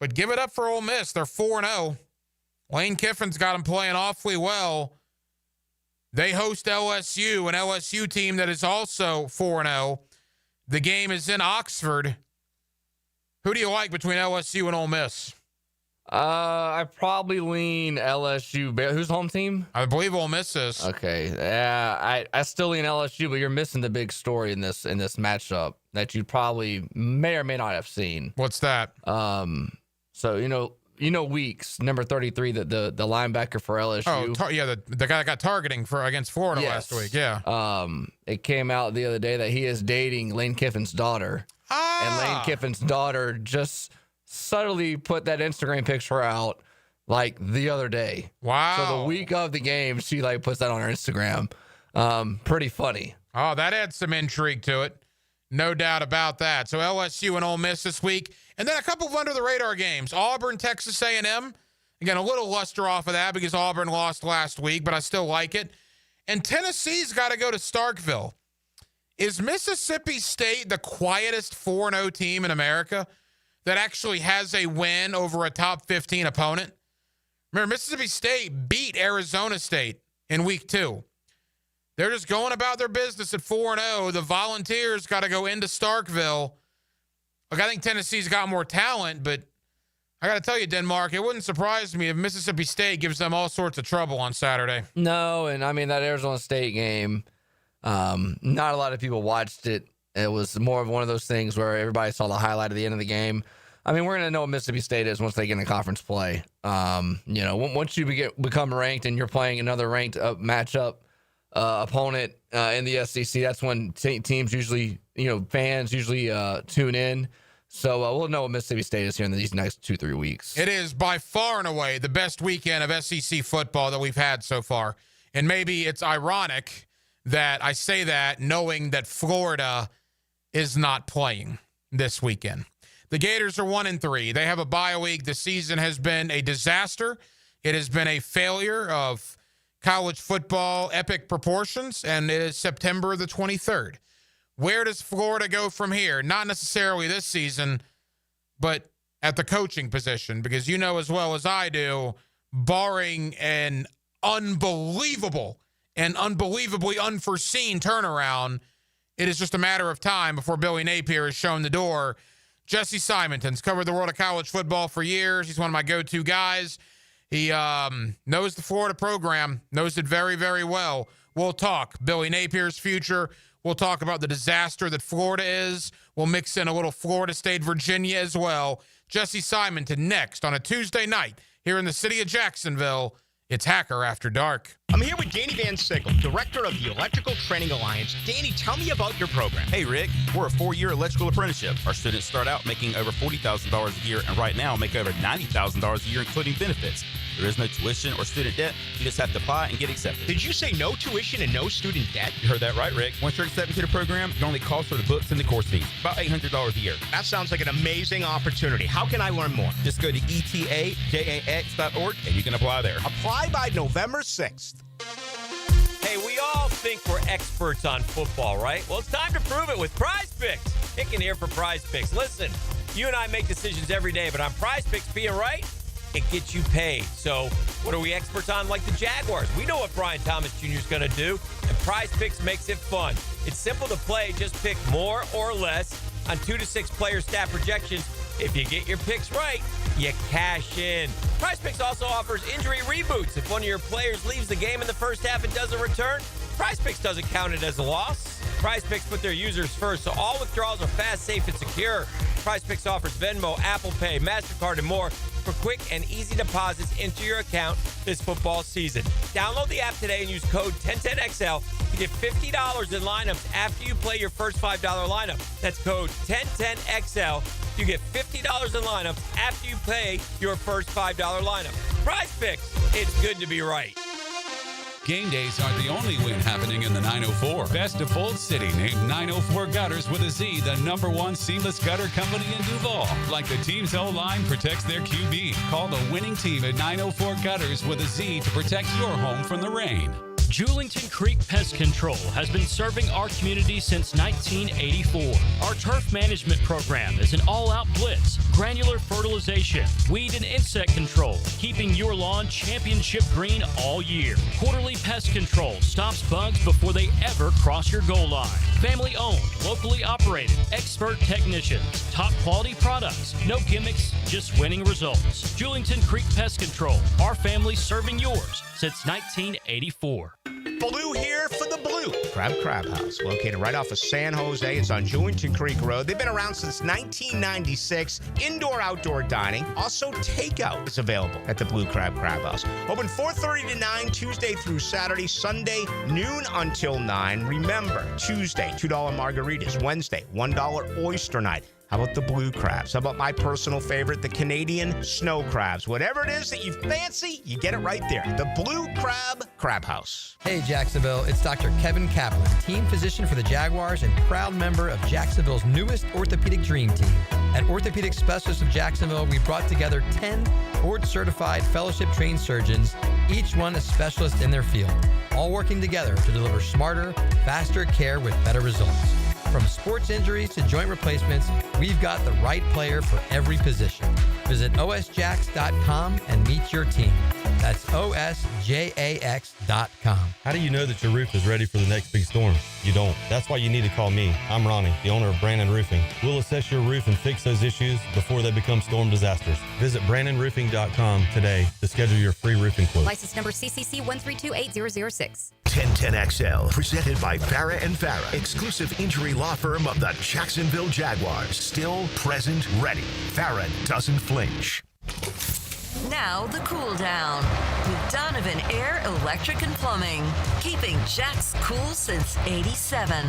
but give it up for Ole Miss. They're 4-0. Lane Kiffin's got them playing awfully well. They host LSU, an LSU team that is also 4-0. The game is in Oxford. Who do you like between LSU and Ole Miss? I probably lean LSU. Who's the home team? I believe Ole Miss is. Okay. Yeah, I still lean LSU, but you're missing the big story in this matchup that you probably may or may not have seen. What's that? So you know Weeks, number 33, the linebacker for LSU. Oh, the guy that got targeting against Florida last week. Yeah. It came out the other day that he is dating Lane Kiffin's daughter. And Lane Kiffin's daughter just subtly put that Instagram picture out like the other day. Wow. So the week of the game, she like puts that on her Instagram. Pretty funny. Oh, that adds some intrigue to it. No doubt about that. So LSU and Ole Miss this week. And then a couple of under-the-radar games. Auburn, Texas A&M. Again, a little luster off of that because Auburn lost last week, but I still like it. And Tennessee's got to go to Starkville. Is Mississippi State the quietest 4-0 team in America that actually has a win over a top 15 opponent? Remember, Mississippi State beat Arizona State in week 2. They're just going about their business at 4-0. The Volunteers got to go into Starkville. Look, I think Tennessee's got more talent, but I got to tell you, Denmark, it wouldn't surprise me if Mississippi State gives them all sorts of trouble on Saturday. No, and I mean, that Arizona State game, not a lot of people watched it. It was more of one of those things where everybody saw the highlight at the end of the game. I mean, we're going to know what Mississippi State is once they get in conference play. Once you become ranked and you're playing another ranked matchup opponent in the SEC, that's when teams usually, fans usually tune in. So we'll know what Mississippi State is here in these next 2-3 weeks. It is by far and away the best weekend of SEC football that we've had so far. And maybe it's ironic that I say that knowing that Florida is not playing this weekend. The Gators are 1-3. They have a bye week. The season has been a disaster. It has been a failure of college football epic proportions, and it is September the 23rd. Where does Florida go from here? Not necessarily this season, but at the coaching position, because you know as well as I do, barring an unbelievable and unbelievably unforeseen turnaround, it is just a matter of time before Billy Napier is shown the door. Jesse Simonton's covered the world of college football for years. He's one of my go-to guys. He knows the Florida program, knows it very, very well. We'll talk Billy Napier's future. We'll talk about the disaster that Florida is. We'll mix in a little Florida State, Virginia as well. Jesse Simonton next on a Tuesday night here in the city of Jacksonville. It's Hacker After Dark. I'm here with Danny Van Sickle, director of the Electrical Training Alliance. Danny, tell me about your program. Hey, Rick, we're a 4-year electrical apprenticeship. Our students start out making over $40,000 a year, and right now make over $90,000 a year, including benefits. There is no tuition or student debt. You just have to apply and get accepted. Did you say no tuition and no student debt? You heard that right, Rick. Once you're accepted to the program, it only costs for the books and the course fees. About $800 a year. That sounds like an amazing opportunity. How can I learn more? Just go to etajax.org and you can apply there. Apply by November 6th. Hey, we all think we're experts on football, right? Well, it's time to prove it with Prize Picks. Picking here for Prize Picks. Listen, you and I make decisions every day, but on Prize Picks, being right, it gets you paid. So what are we experts on? Like the Jaguars. We know what Brian Thomas Jr. is going to do, and Prize Picks makes it fun. It's simple to play. Just pick more or less on 2 to 6 player stat projections. If you get your picks right, you cash in. Prize Picks also offers injury reboots. If one of your players leaves the game in the first half and doesn't return, Prize Picks doesn't count it as a loss. Prize Picks put their users first, so all withdrawals are fast, safe, and secure. Prize Picks offers Venmo, Apple Pay, MasterCard, and more for quick and easy deposits into your account this football season. Download the app today and use code 1010XL to get $50 in lineups after you play your first $5 lineup. That's code 1010XL. You get $50 in lineups after you play your first $5 lineup. Prize Picks. It's good to be right. Game days aren't the only win happening in the 904. Best of Bold City named 904 Gutters with a Z the #1 seamless gutter company in Duval. Like the team's O-line protects their QB. Call the winning team at 904 Gutters with a Z to protect your home from the rain. Julington Creek Pest Control has been serving our community since 1984. Our turf management program is an all-out blitz, granular fertilization, weed and insect control, keeping your lawn championship green all year. Quarterly pest control stops bugs before they ever cross your goal line. Family owned, locally operated, expert technicians, top quality products, no gimmicks, just winning results. Julington Creek Pest Control, our family serving yours since 1984. Blue here for the Blue Crab House, located right off of San Jose. It's on Julington Creek Road. They've been around since 1996. Indoor-outdoor dining. Also, takeout is available at the Blue Crab House. Open 4:30 to 9, Tuesday through Saturday. Sunday, noon until 9. Remember, Tuesday, $2 margaritas. Wednesday, $1 oyster night. How about the blue crabs? How about my personal favorite, the Canadian snow crabs? Whatever it is that you fancy, you get it right there. The Blue Crab House. Hey, Jacksonville. It's Dr. Kevin Kaplan, team physician for the Jaguars and proud member of Jacksonville's newest orthopedic dream team. At Orthopedic Specialists of Jacksonville, we brought together 10 board-certified, fellowship-trained surgeons, each one a specialist in their field, all working together to deliver smarter, faster care with better results. From sports injuries to joint replacements, we've got the right player for every position. Visit osjax.com and meet your team. That's osjax.com. How do you know that your roof is ready for the next big storm? You don't. That's why you need to call me. I'm Ronnie, the owner of Brandon Roofing. We'll assess your roof and fix those issues before they become storm disasters. Visit brandonroofing.com today to schedule your free roofing quote. License number CCC 1328006. 1010XL, presented by Farah and Farah, exclusive injury law firm of the Jacksonville Jaguars. Still present, ready. Farah doesn't flinch. Now the cool down with Donovan Air, Electric and Plumbing, keeping Jack's cool since '87.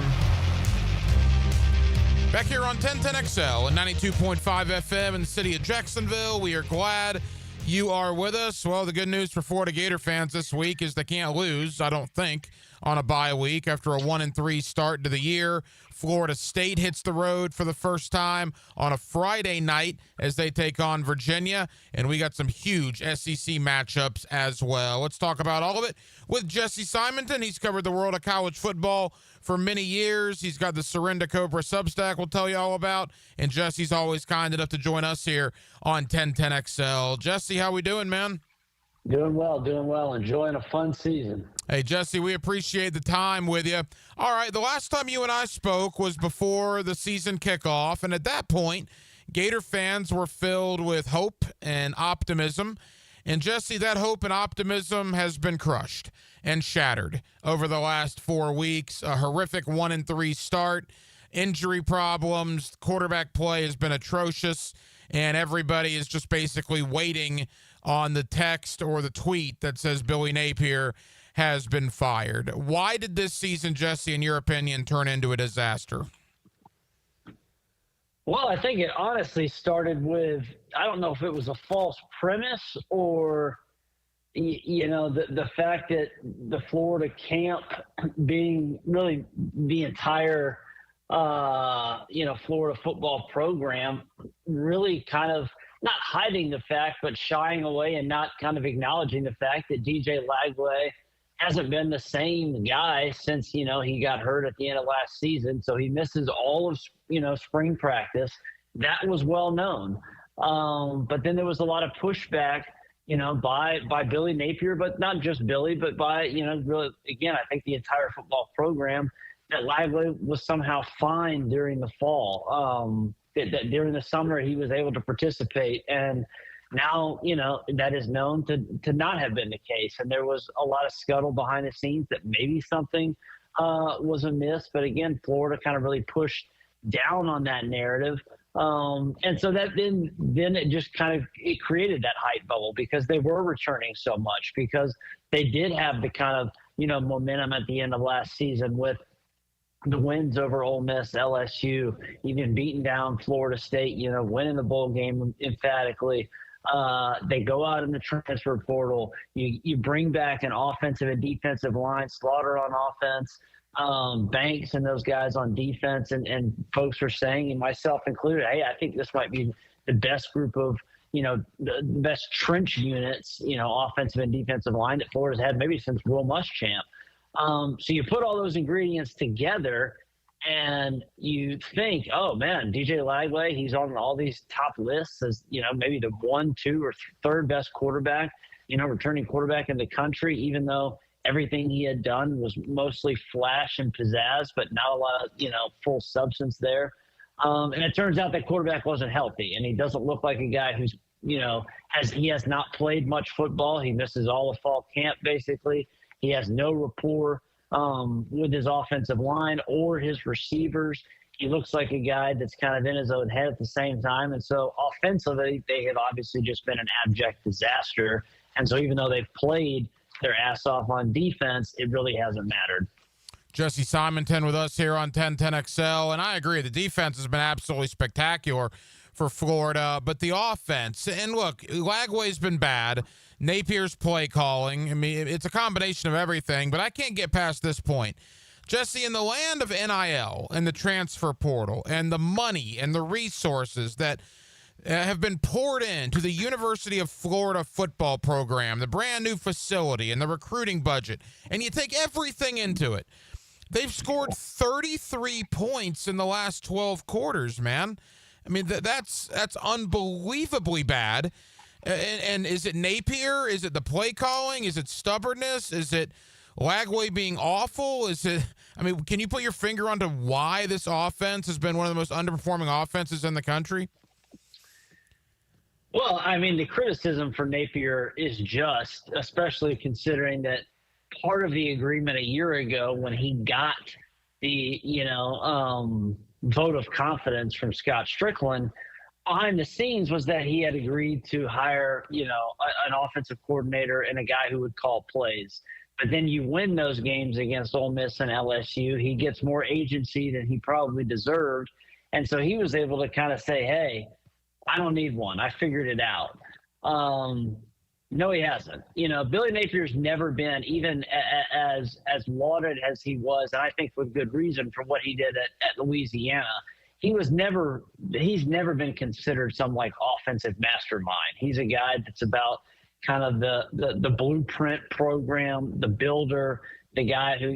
Back here on 1010XL and 92.5 FM in the city of Jacksonville. We are glad you are with us. Well, the good news for Florida Gator fans this week is they can't lose, I don't think, on a bye week after a 1-3 start to the year. Florida State hits the road for the first time on a Friday night as they take on Virginia, and we got some huge SEC matchups as well. Let's talk about all of it with Jesse Simonton. He's covered the world of college football for many years. He's got the Surrender Cobra Substack we'll tell you all about, and Jesse's always kind enough to join us here on 1010XL. Jesse, how we doing, man? Doing well. Enjoying a fun season. Hey, Jesse, we appreciate the time with you. All right, the last time you and I spoke was before the season kickoff, and at that point, Gator fans were filled with hope and optimism. And, Jesse, that hope and optimism has been crushed and shattered over the last 4 weeks. A horrific 1-3 start, injury problems, quarterback play has been atrocious, and everybody is just basically waiting on the text or the tweet that says Billy Napier has been fired. Why did this season, Jesse, in your opinion, turn into a disaster? Well, I think it honestly started with, I don't know if it was a false premise or, the fact that the Florida camp being really the entire, Florida football program really kind of not hiding the fact, but shying away and not kind of acknowledging the fact that DJ Lagway hasn't been the same guy since, he got hurt at the end of last season. So he misses all of, spring practice. That was well known. But then there was a lot of pushback, by Billy Napier, but not just Billy, but by, really, again, I think the entire football program, that Lagway was somehow fine during the fall. That during the summer he was able to participate, and now that is known to not have been the case. And there was a lot of scuttle behind the scenes that maybe something was amiss, but again, Florida kind of really pushed down on that narrative, and so that then it just it created that hype bubble because they were returning so much, because they did have the kind of momentum at the end of last season with the wins over Ole Miss, LSU, even beating down Florida State, winning the bowl game emphatically. They go out in the transfer portal. You bring back an offensive and defensive line, Slaughter on offense, Banks and those guys on defense, and folks are saying, and myself included, hey, I think this might be the best group of, the best trench units, offensive and defensive line that Florida's had maybe since Will Muschamp. So you put all those ingredients together, and you think, oh man, DJ Lagway, he's on all these top lists as, maybe the 1, 2, or third best quarterback, returning quarterback in the country, even though everything he had done was mostly flash and pizzazz, but not a lot of, full substance there. And it turns out that quarterback wasn't healthy, and he doesn't look like a guy who's, he has not played much football. He misses all of fall camp, basically. He has no rapport with his offensive line or his receivers. He looks like a guy that's kind of in his own head at the same time. And so offensively, they have obviously just been an abject disaster. And so even though they've played their ass off on defense, it really hasn't mattered. Jesse Simonton with us here on 1010XL, and I agree. The defense has been absolutely spectacular for Florida, but the offense, and look, Lagway's been bad. Napier's play calling. I mean, it's a combination of everything, but I can't get past this point. Jesse, in the land of NIL and the transfer portal and the money and the resources that have been poured into the University of Florida football program, the brand new facility and the recruiting budget, and you take everything into it, they've scored 33 points in the last 12 quarters, man. I mean, that's unbelievably bad. And is it Napier? Is it the play calling? Is it stubbornness? Is it Lagway being awful? Can you put your finger onto why this offense has been one of the most underperforming offenses in the country? Well, the criticism for Napier is just, especially considering that part of the agreement a year ago when he got the, vote of confidence from Scott Strickland behind the scenes was that he had agreed to hire, an offensive coordinator and a guy who would call plays. But then you win those games against Ole Miss and LSU. He gets more agency than he probably deserved. And so he was able to kind of say, hey, I don't need one. I figured it out. No, he hasn't. Billy Napier's never been, even as lauded as he was, and I think with good reason for what he did at Louisiana. He's never been considered some offensive mastermind. He's a guy that's about kind of the blueprint program, the builder, the guy who,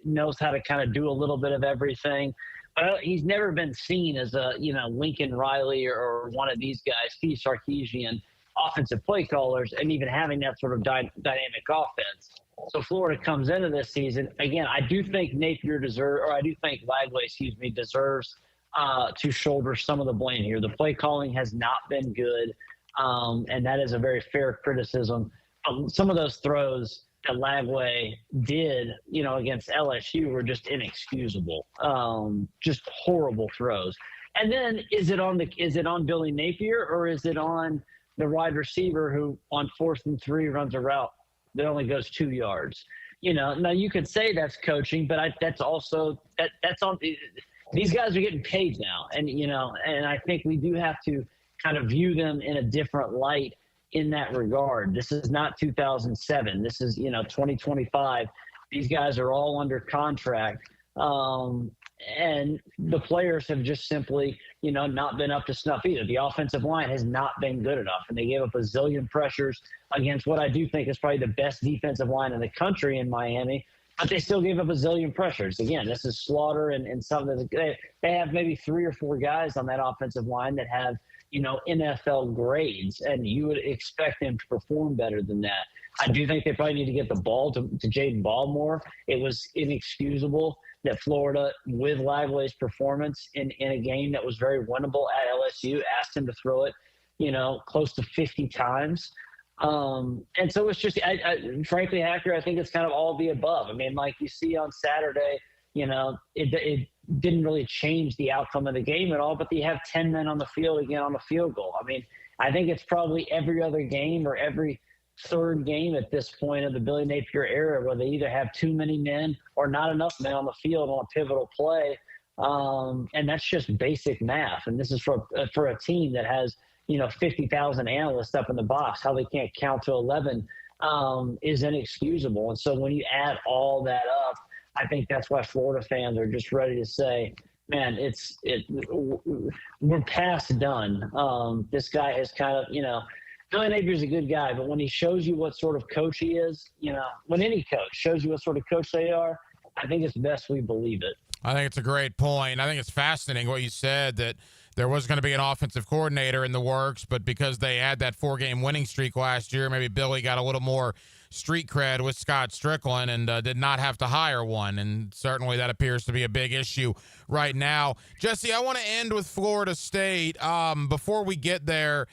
knows how to kind of do a little bit of everything. But he's never been seen as a, Lincoln Riley or one of these guys, Steve Sarkisian offensive play callers, and even having that sort of dynamic offense. So Florida comes into this season. Again, I do think Lagway, deserves to shoulder some of the blame here. The play calling has not been good, and that is a very fair criticism. Some of those throws that Lagway did, against LSU were just inexcusable, just horrible throws. And then is it on Billy Napier, or is it on the wide receiver who on 4th and 3 runs a route that only goes 2 yards? Now you could say that's coaching, but that's also that's on. These guys are getting paid now, and and I think we do have to kind of view them in a different light in that regard. This is not 2007. This is 2025. These guys are all under contract, and the players have just simply not been up to snuff either. The offensive line has not been good enough, and they gave up a zillion pressures against what I do think is probably the best defensive line in the country in Miami, but they still gave up a zillion pressures. Again, this is Slaughter and some of the – they have maybe 3 or 4 guys on that offensive line that have, NFL grades, and you would expect them to perform better than that. I do think they probably need to get the ball to Jaden Ball more. It was inexcusable that Florida, with Lagway's performance in a game that was very winnable at LSU, asked him to throw it, close to 50 times. And so it's just, frankly, Hacker, I think it's kind of all the above. Like you see on Saturday, it didn't really change the outcome of the game at all, but you have 10 men on the field again on the field goal. I think it's probably every other game or every third game at this point of the Billy Napier era where they either have too many men or not enough men on the field on a pivotal play. And that's just basic math. And this is for a team that has, 50,000 analysts up in the box. How they can't count to 11 is inexcusable. And so when you add all that up, I think that's why Florida fans are just ready to say, man, we're past done. This guy has kind of, Billy Napier's a good guy, but when he shows you what sort of coach he is, when any coach shows you what sort of coach they are, I think it's best we believe it. I think it's a great point. I think it's fascinating what you said, that there was going to be an offensive coordinator in the works, but because they had that 4-game winning streak last year, maybe Billy got a little more street cred with Scott Strickland and did not have to hire one. And certainly that appears to be a big issue right now. Jesse, I want to end with Florida State. Before we get there,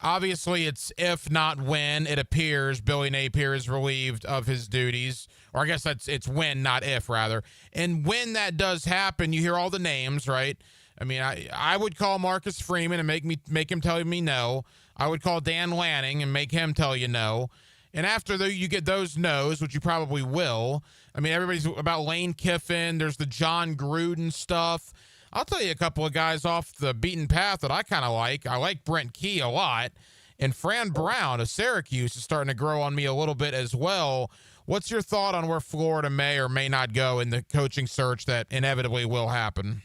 obviously it's if not when it appears Billy Napier is relieved of his duties, or I guess it's when, not if, rather. And when that does happen, you hear all the names, right? I mean, I would call Marcus Freeman and make him tell me no. I would call Dan Lanning and make him tell you no. And after you get those no's, which you probably will, I mean, everybody's about Lane Kiffin. There's the John Gruden stuff. I'll tell you a couple of guys off the beaten path that I kind of like. I like Brent Key a lot. And Fran Brown of Syracuse is starting to grow on me a little bit as well. What's your thought on where Florida may or may not go in the coaching search that inevitably will happen?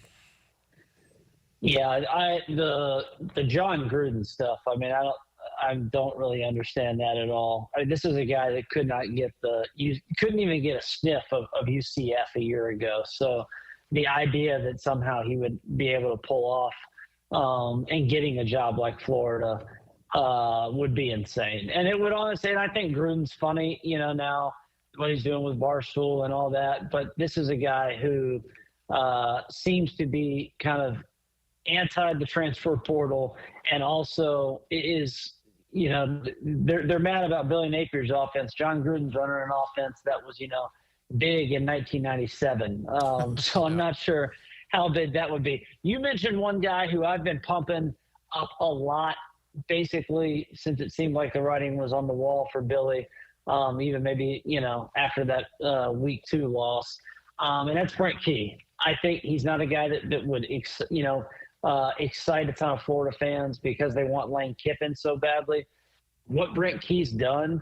Yeah, the John Gruden stuff. I mean, I don't really understand that at all. I mean, this is a guy that couldn't even get a sniff of UCF a year ago. So the idea that somehow he would be able to pull off and getting a job like Florida would be insane. And it would honestly, and I think Gruden's funny, now what he's doing with Barstool and all that. But this is a guy who seems to be kind of anti the transfer portal, and also is, they're mad about Billy Napier's offense. John Gruden's running an offense that was, big in 1997. So I'm not sure how big that would be. You mentioned one guy who I've been pumping up a lot, basically since it seemed like the writing was on the wall for Billy, even maybe, after that week 2 loss. And that's Brent Key. I think he's not a guy that would, excite a ton of Florida fans because they want Lane Kiffin so badly. What Brent Key's done,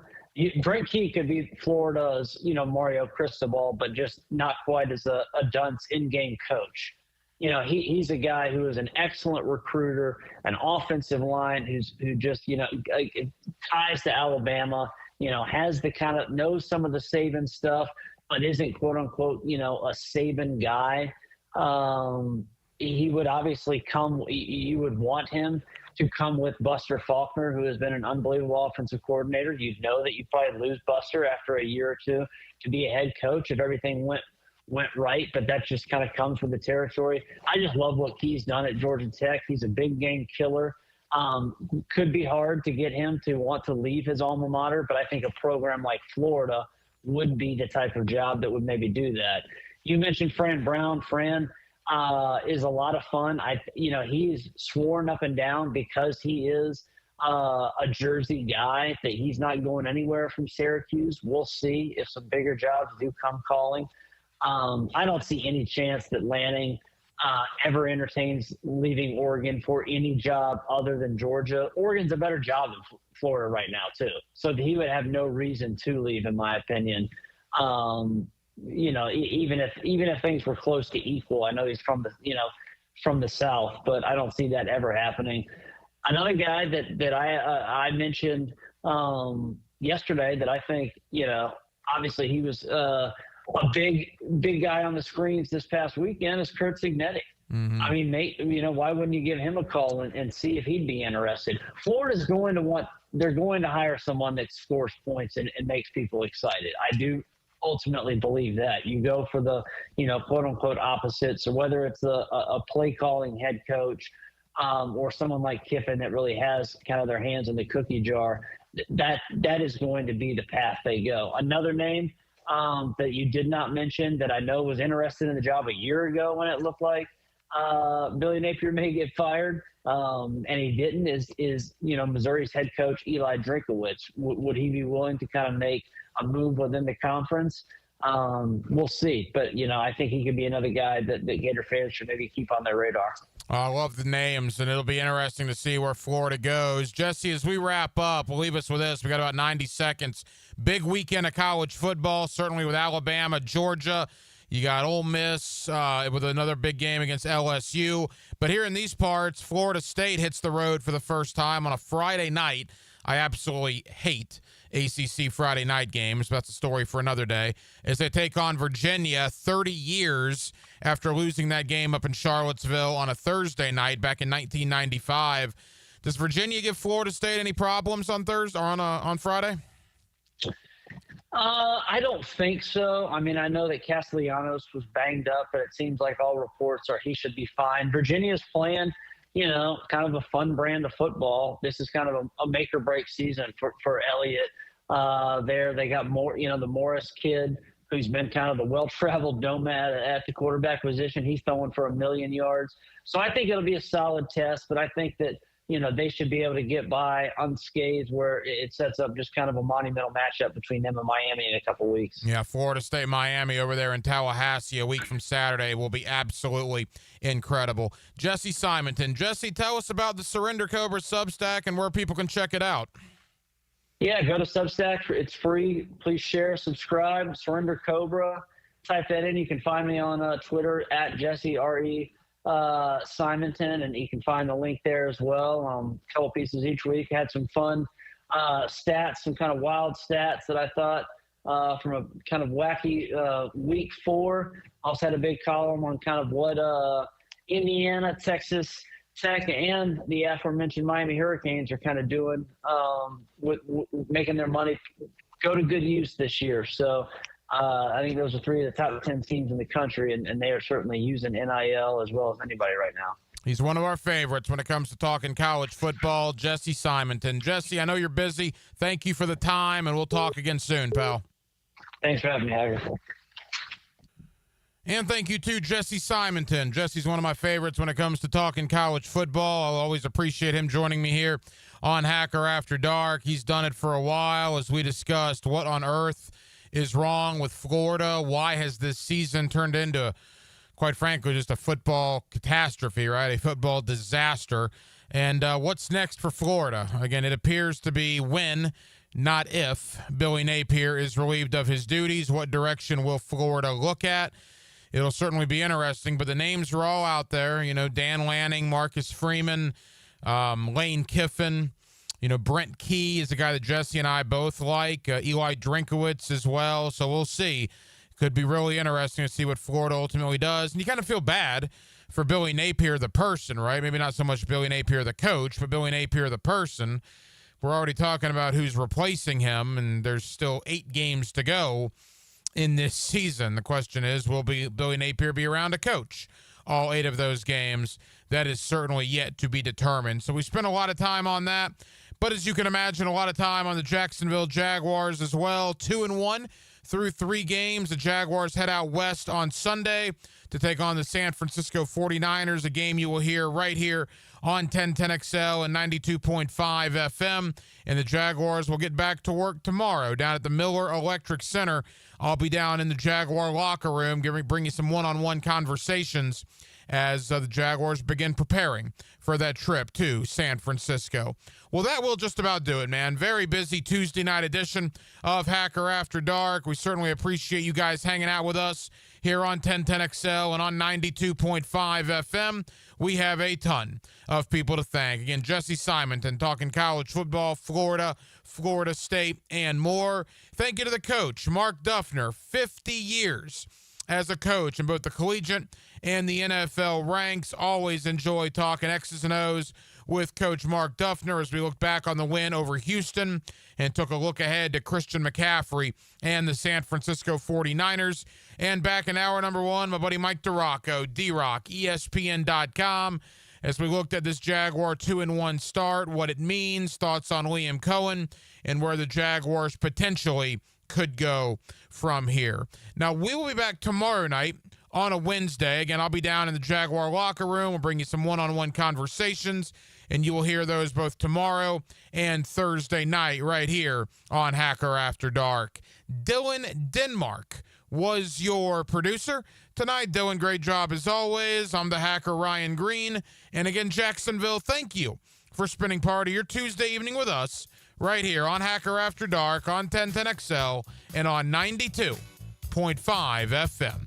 Brent Key could be Florida's, Mario Cristobal, but just not quite as a dunce in-game coach. He's a guy who is an excellent recruiter, an offensive line who just, ties to Alabama, has the kind of, knows some of the Saban stuff, but isn't quote unquote, a Saban guy. He would obviously you would want him to come with Buster Faulkner, who has been an unbelievable offensive coordinator. You'd know that you'd probably lose Buster after a year or two to be a head coach if everything went right, but that just kind of comes with the territory. I just love what Key's done at Georgia Tech. He's a big game killer. Could be hard to get him to want to leave his alma mater, but I think a program like Florida would be the type of job that would maybe do that. You mentioned Fran Brown. Fran is a lot of fun. He's sworn up and down because he is a Jersey guy that he's not going anywhere from Syracuse. We'll see if some bigger jobs do come calling. I don't see any chance that Lanning ever entertains leaving Oregon for any job other than Georgia. Oregon's a better job than Florida right now too. So he would have no reason to leave, in my opinion. Even if things were close to equal. I know he's from the South, but I don't see that ever happening. Another guy that I mentioned yesterday that I think, obviously he was a big guy on the screens this past weekend is Curt Cignetti. Mm-hmm. I mean, Nate, why wouldn't you give him a call and see if he'd be interested? Florida's they're going to hire someone that scores points and makes people excited. I do ultimately believe that. You go for the, quote unquote opposites, or whether it's a play calling head coach or someone like Kiffin that really has kind of their hands in the cookie jar, that is going to be the path they go. Another name that you did not mention that I know was interested in the job a year ago when it looked like Billy Napier may get fired, and he didn't, is Missouri's head coach Eli Drinkowitz. Would he be willing to kind of make a move within the conference? We'll see. But, I think he could be another guy that Gator fans should maybe keep on their radar. I love the names, and it'll be interesting to see where Florida goes. Jesse, as we wrap up, we'll leave us with this. We got about 90 seconds. Big weekend of college football, certainly with Alabama, Georgia. You got Ole Miss with another big game against LSU. But here in these parts, Florida State hits the road for the first time on a Friday night. I absolutely hate ACC Friday night games. That's a story for another day. As they take on Virginia 30 years after losing that game up in Charlottesville on a Thursday night back in 1995. Does Virginia give Florida State any problems on Thursday or on Friday? I don't think so. I mean, I know that Castellanos was banged up, but it seems like all reports are he should be fine. Virginia's playing, kind of a fun brand of football. This is kind of a make or break season for Elliott. They got more, the Morris kid who's been kind of the well-traveled nomad at the quarterback position. He's throwing for 1,000,000 yards. So I think it'll be a solid test, but I think that, they should be able to get by unscathed where it sets up just kind of a monumental matchup between them and Miami in a couple weeks. Yeah, Florida State, Miami over there in Tallahassee a week from Saturday will be absolutely incredible. Jesse Simonton. Jesse, tell us about the Surrender Cobra Substack and where people can check it out. Yeah, go to Substack. It's free. Please share, subscribe, Surrender Cobra. Type that in. You can find me on Twitter at Jesse R.E. Simonton, and you can find the link there as well. A couple pieces each week. Had some fun stats, some kind of wild stats that I thought from a kind of wacky week 4. Also had a big column on kind of what Indiana, Texas Tech, and the aforementioned Miami Hurricanes are kind of doing with making their money go to good use this year. So I think those are 3 of the top 10 teams in the country, and they are certainly using NIL as well as anybody right now. He's one of our favorites when it comes to talking college football, Jesse Simonton. Jesse, I know you're busy. Thank you for the time, and we'll talk again soon, pal. Thanks for having me, Hager. And thank you to Jesse Simonton. Jesse's one of my favorites when it comes to talking college football. I'll always appreciate him joining me here on Hacker After Dark. He's done it for a while, as we discussed what on earth is wrong with Florida. Why has this season turned into, quite frankly, just a football catastrophe, right? A football disaster. And what's next for Florida? Again, it appears to be when, not if, Billy Napier is relieved of his duties. What direction will Florida look at? It'll certainly be interesting, but the names are all out there. Dan Lanning, Marcus Freeman, Lane Kiffin. Brent Key is a guy that Jesse and I both like. Eli Drinkowitz as well. So we'll see. Could be really interesting to see what Florida ultimately does. And you kind of feel bad for Billy Napier, the person, right? Maybe not so much Billy Napier, the coach, but Billy Napier, the person. We're already talking about who's replacing him, and there's still 8 games to go in this season. The question is, will Billy Napier be around to coach all 8 of those games? That is certainly yet to be determined. So we spent a lot of time on that. But as you can imagine, a lot of time on the Jacksonville Jaguars as well. 2-1 through 3 games. The Jaguars head out west on Sunday to take on the San Francisco 49ers, a game you will hear right here on 1010XL and 92.5 FM. And the Jaguars will get back to work tomorrow down at the Miller Electric Center. I'll be down in the Jaguar locker room, bring you some one-on-one conversations as the Jaguars begin preparing for that trip to San Francisco. Well, that will just about do it, man. Very busy Tuesday night edition of Hacker After Dark. We certainly appreciate you guys hanging out with us here on 1010XL and on 92.5 FM. We have a ton of people to thank. Again, Jesse Simonton talking college football, Florida, Florida State, and more. Thank you to the coach, Mark Duffner, 50 years as a coach in both the collegiate and the NFL ranks. Always enjoy talking X's and O's with Coach Mark Duffner as we look back on the win over Houston and took a look ahead to Christian McCaffrey and the San Francisco 49ers. And back in hour number 1, my buddy Mike Draco, D-Rock, ESPN.com, as we looked at this Jaguar 2-1 start, what it means, thoughts on Liam Cohen, and where the Jaguars potentially could go from here. Now, we will be back tomorrow night on a Wednesday. Again, I'll be down in the Jaguar locker room. We'll bring you some one-on-one conversations, and you will hear those both tomorrow and Thursday night right here on Hacker After Dark. Dylan Denmark was your producer tonight. Dylan, great job as always. I'm the hacker, Ryan Green. And again, Jacksonville, thank you for spending part of your Tuesday evening with us right here on Hacker After Dark on 1010XL and on 92.5 FM.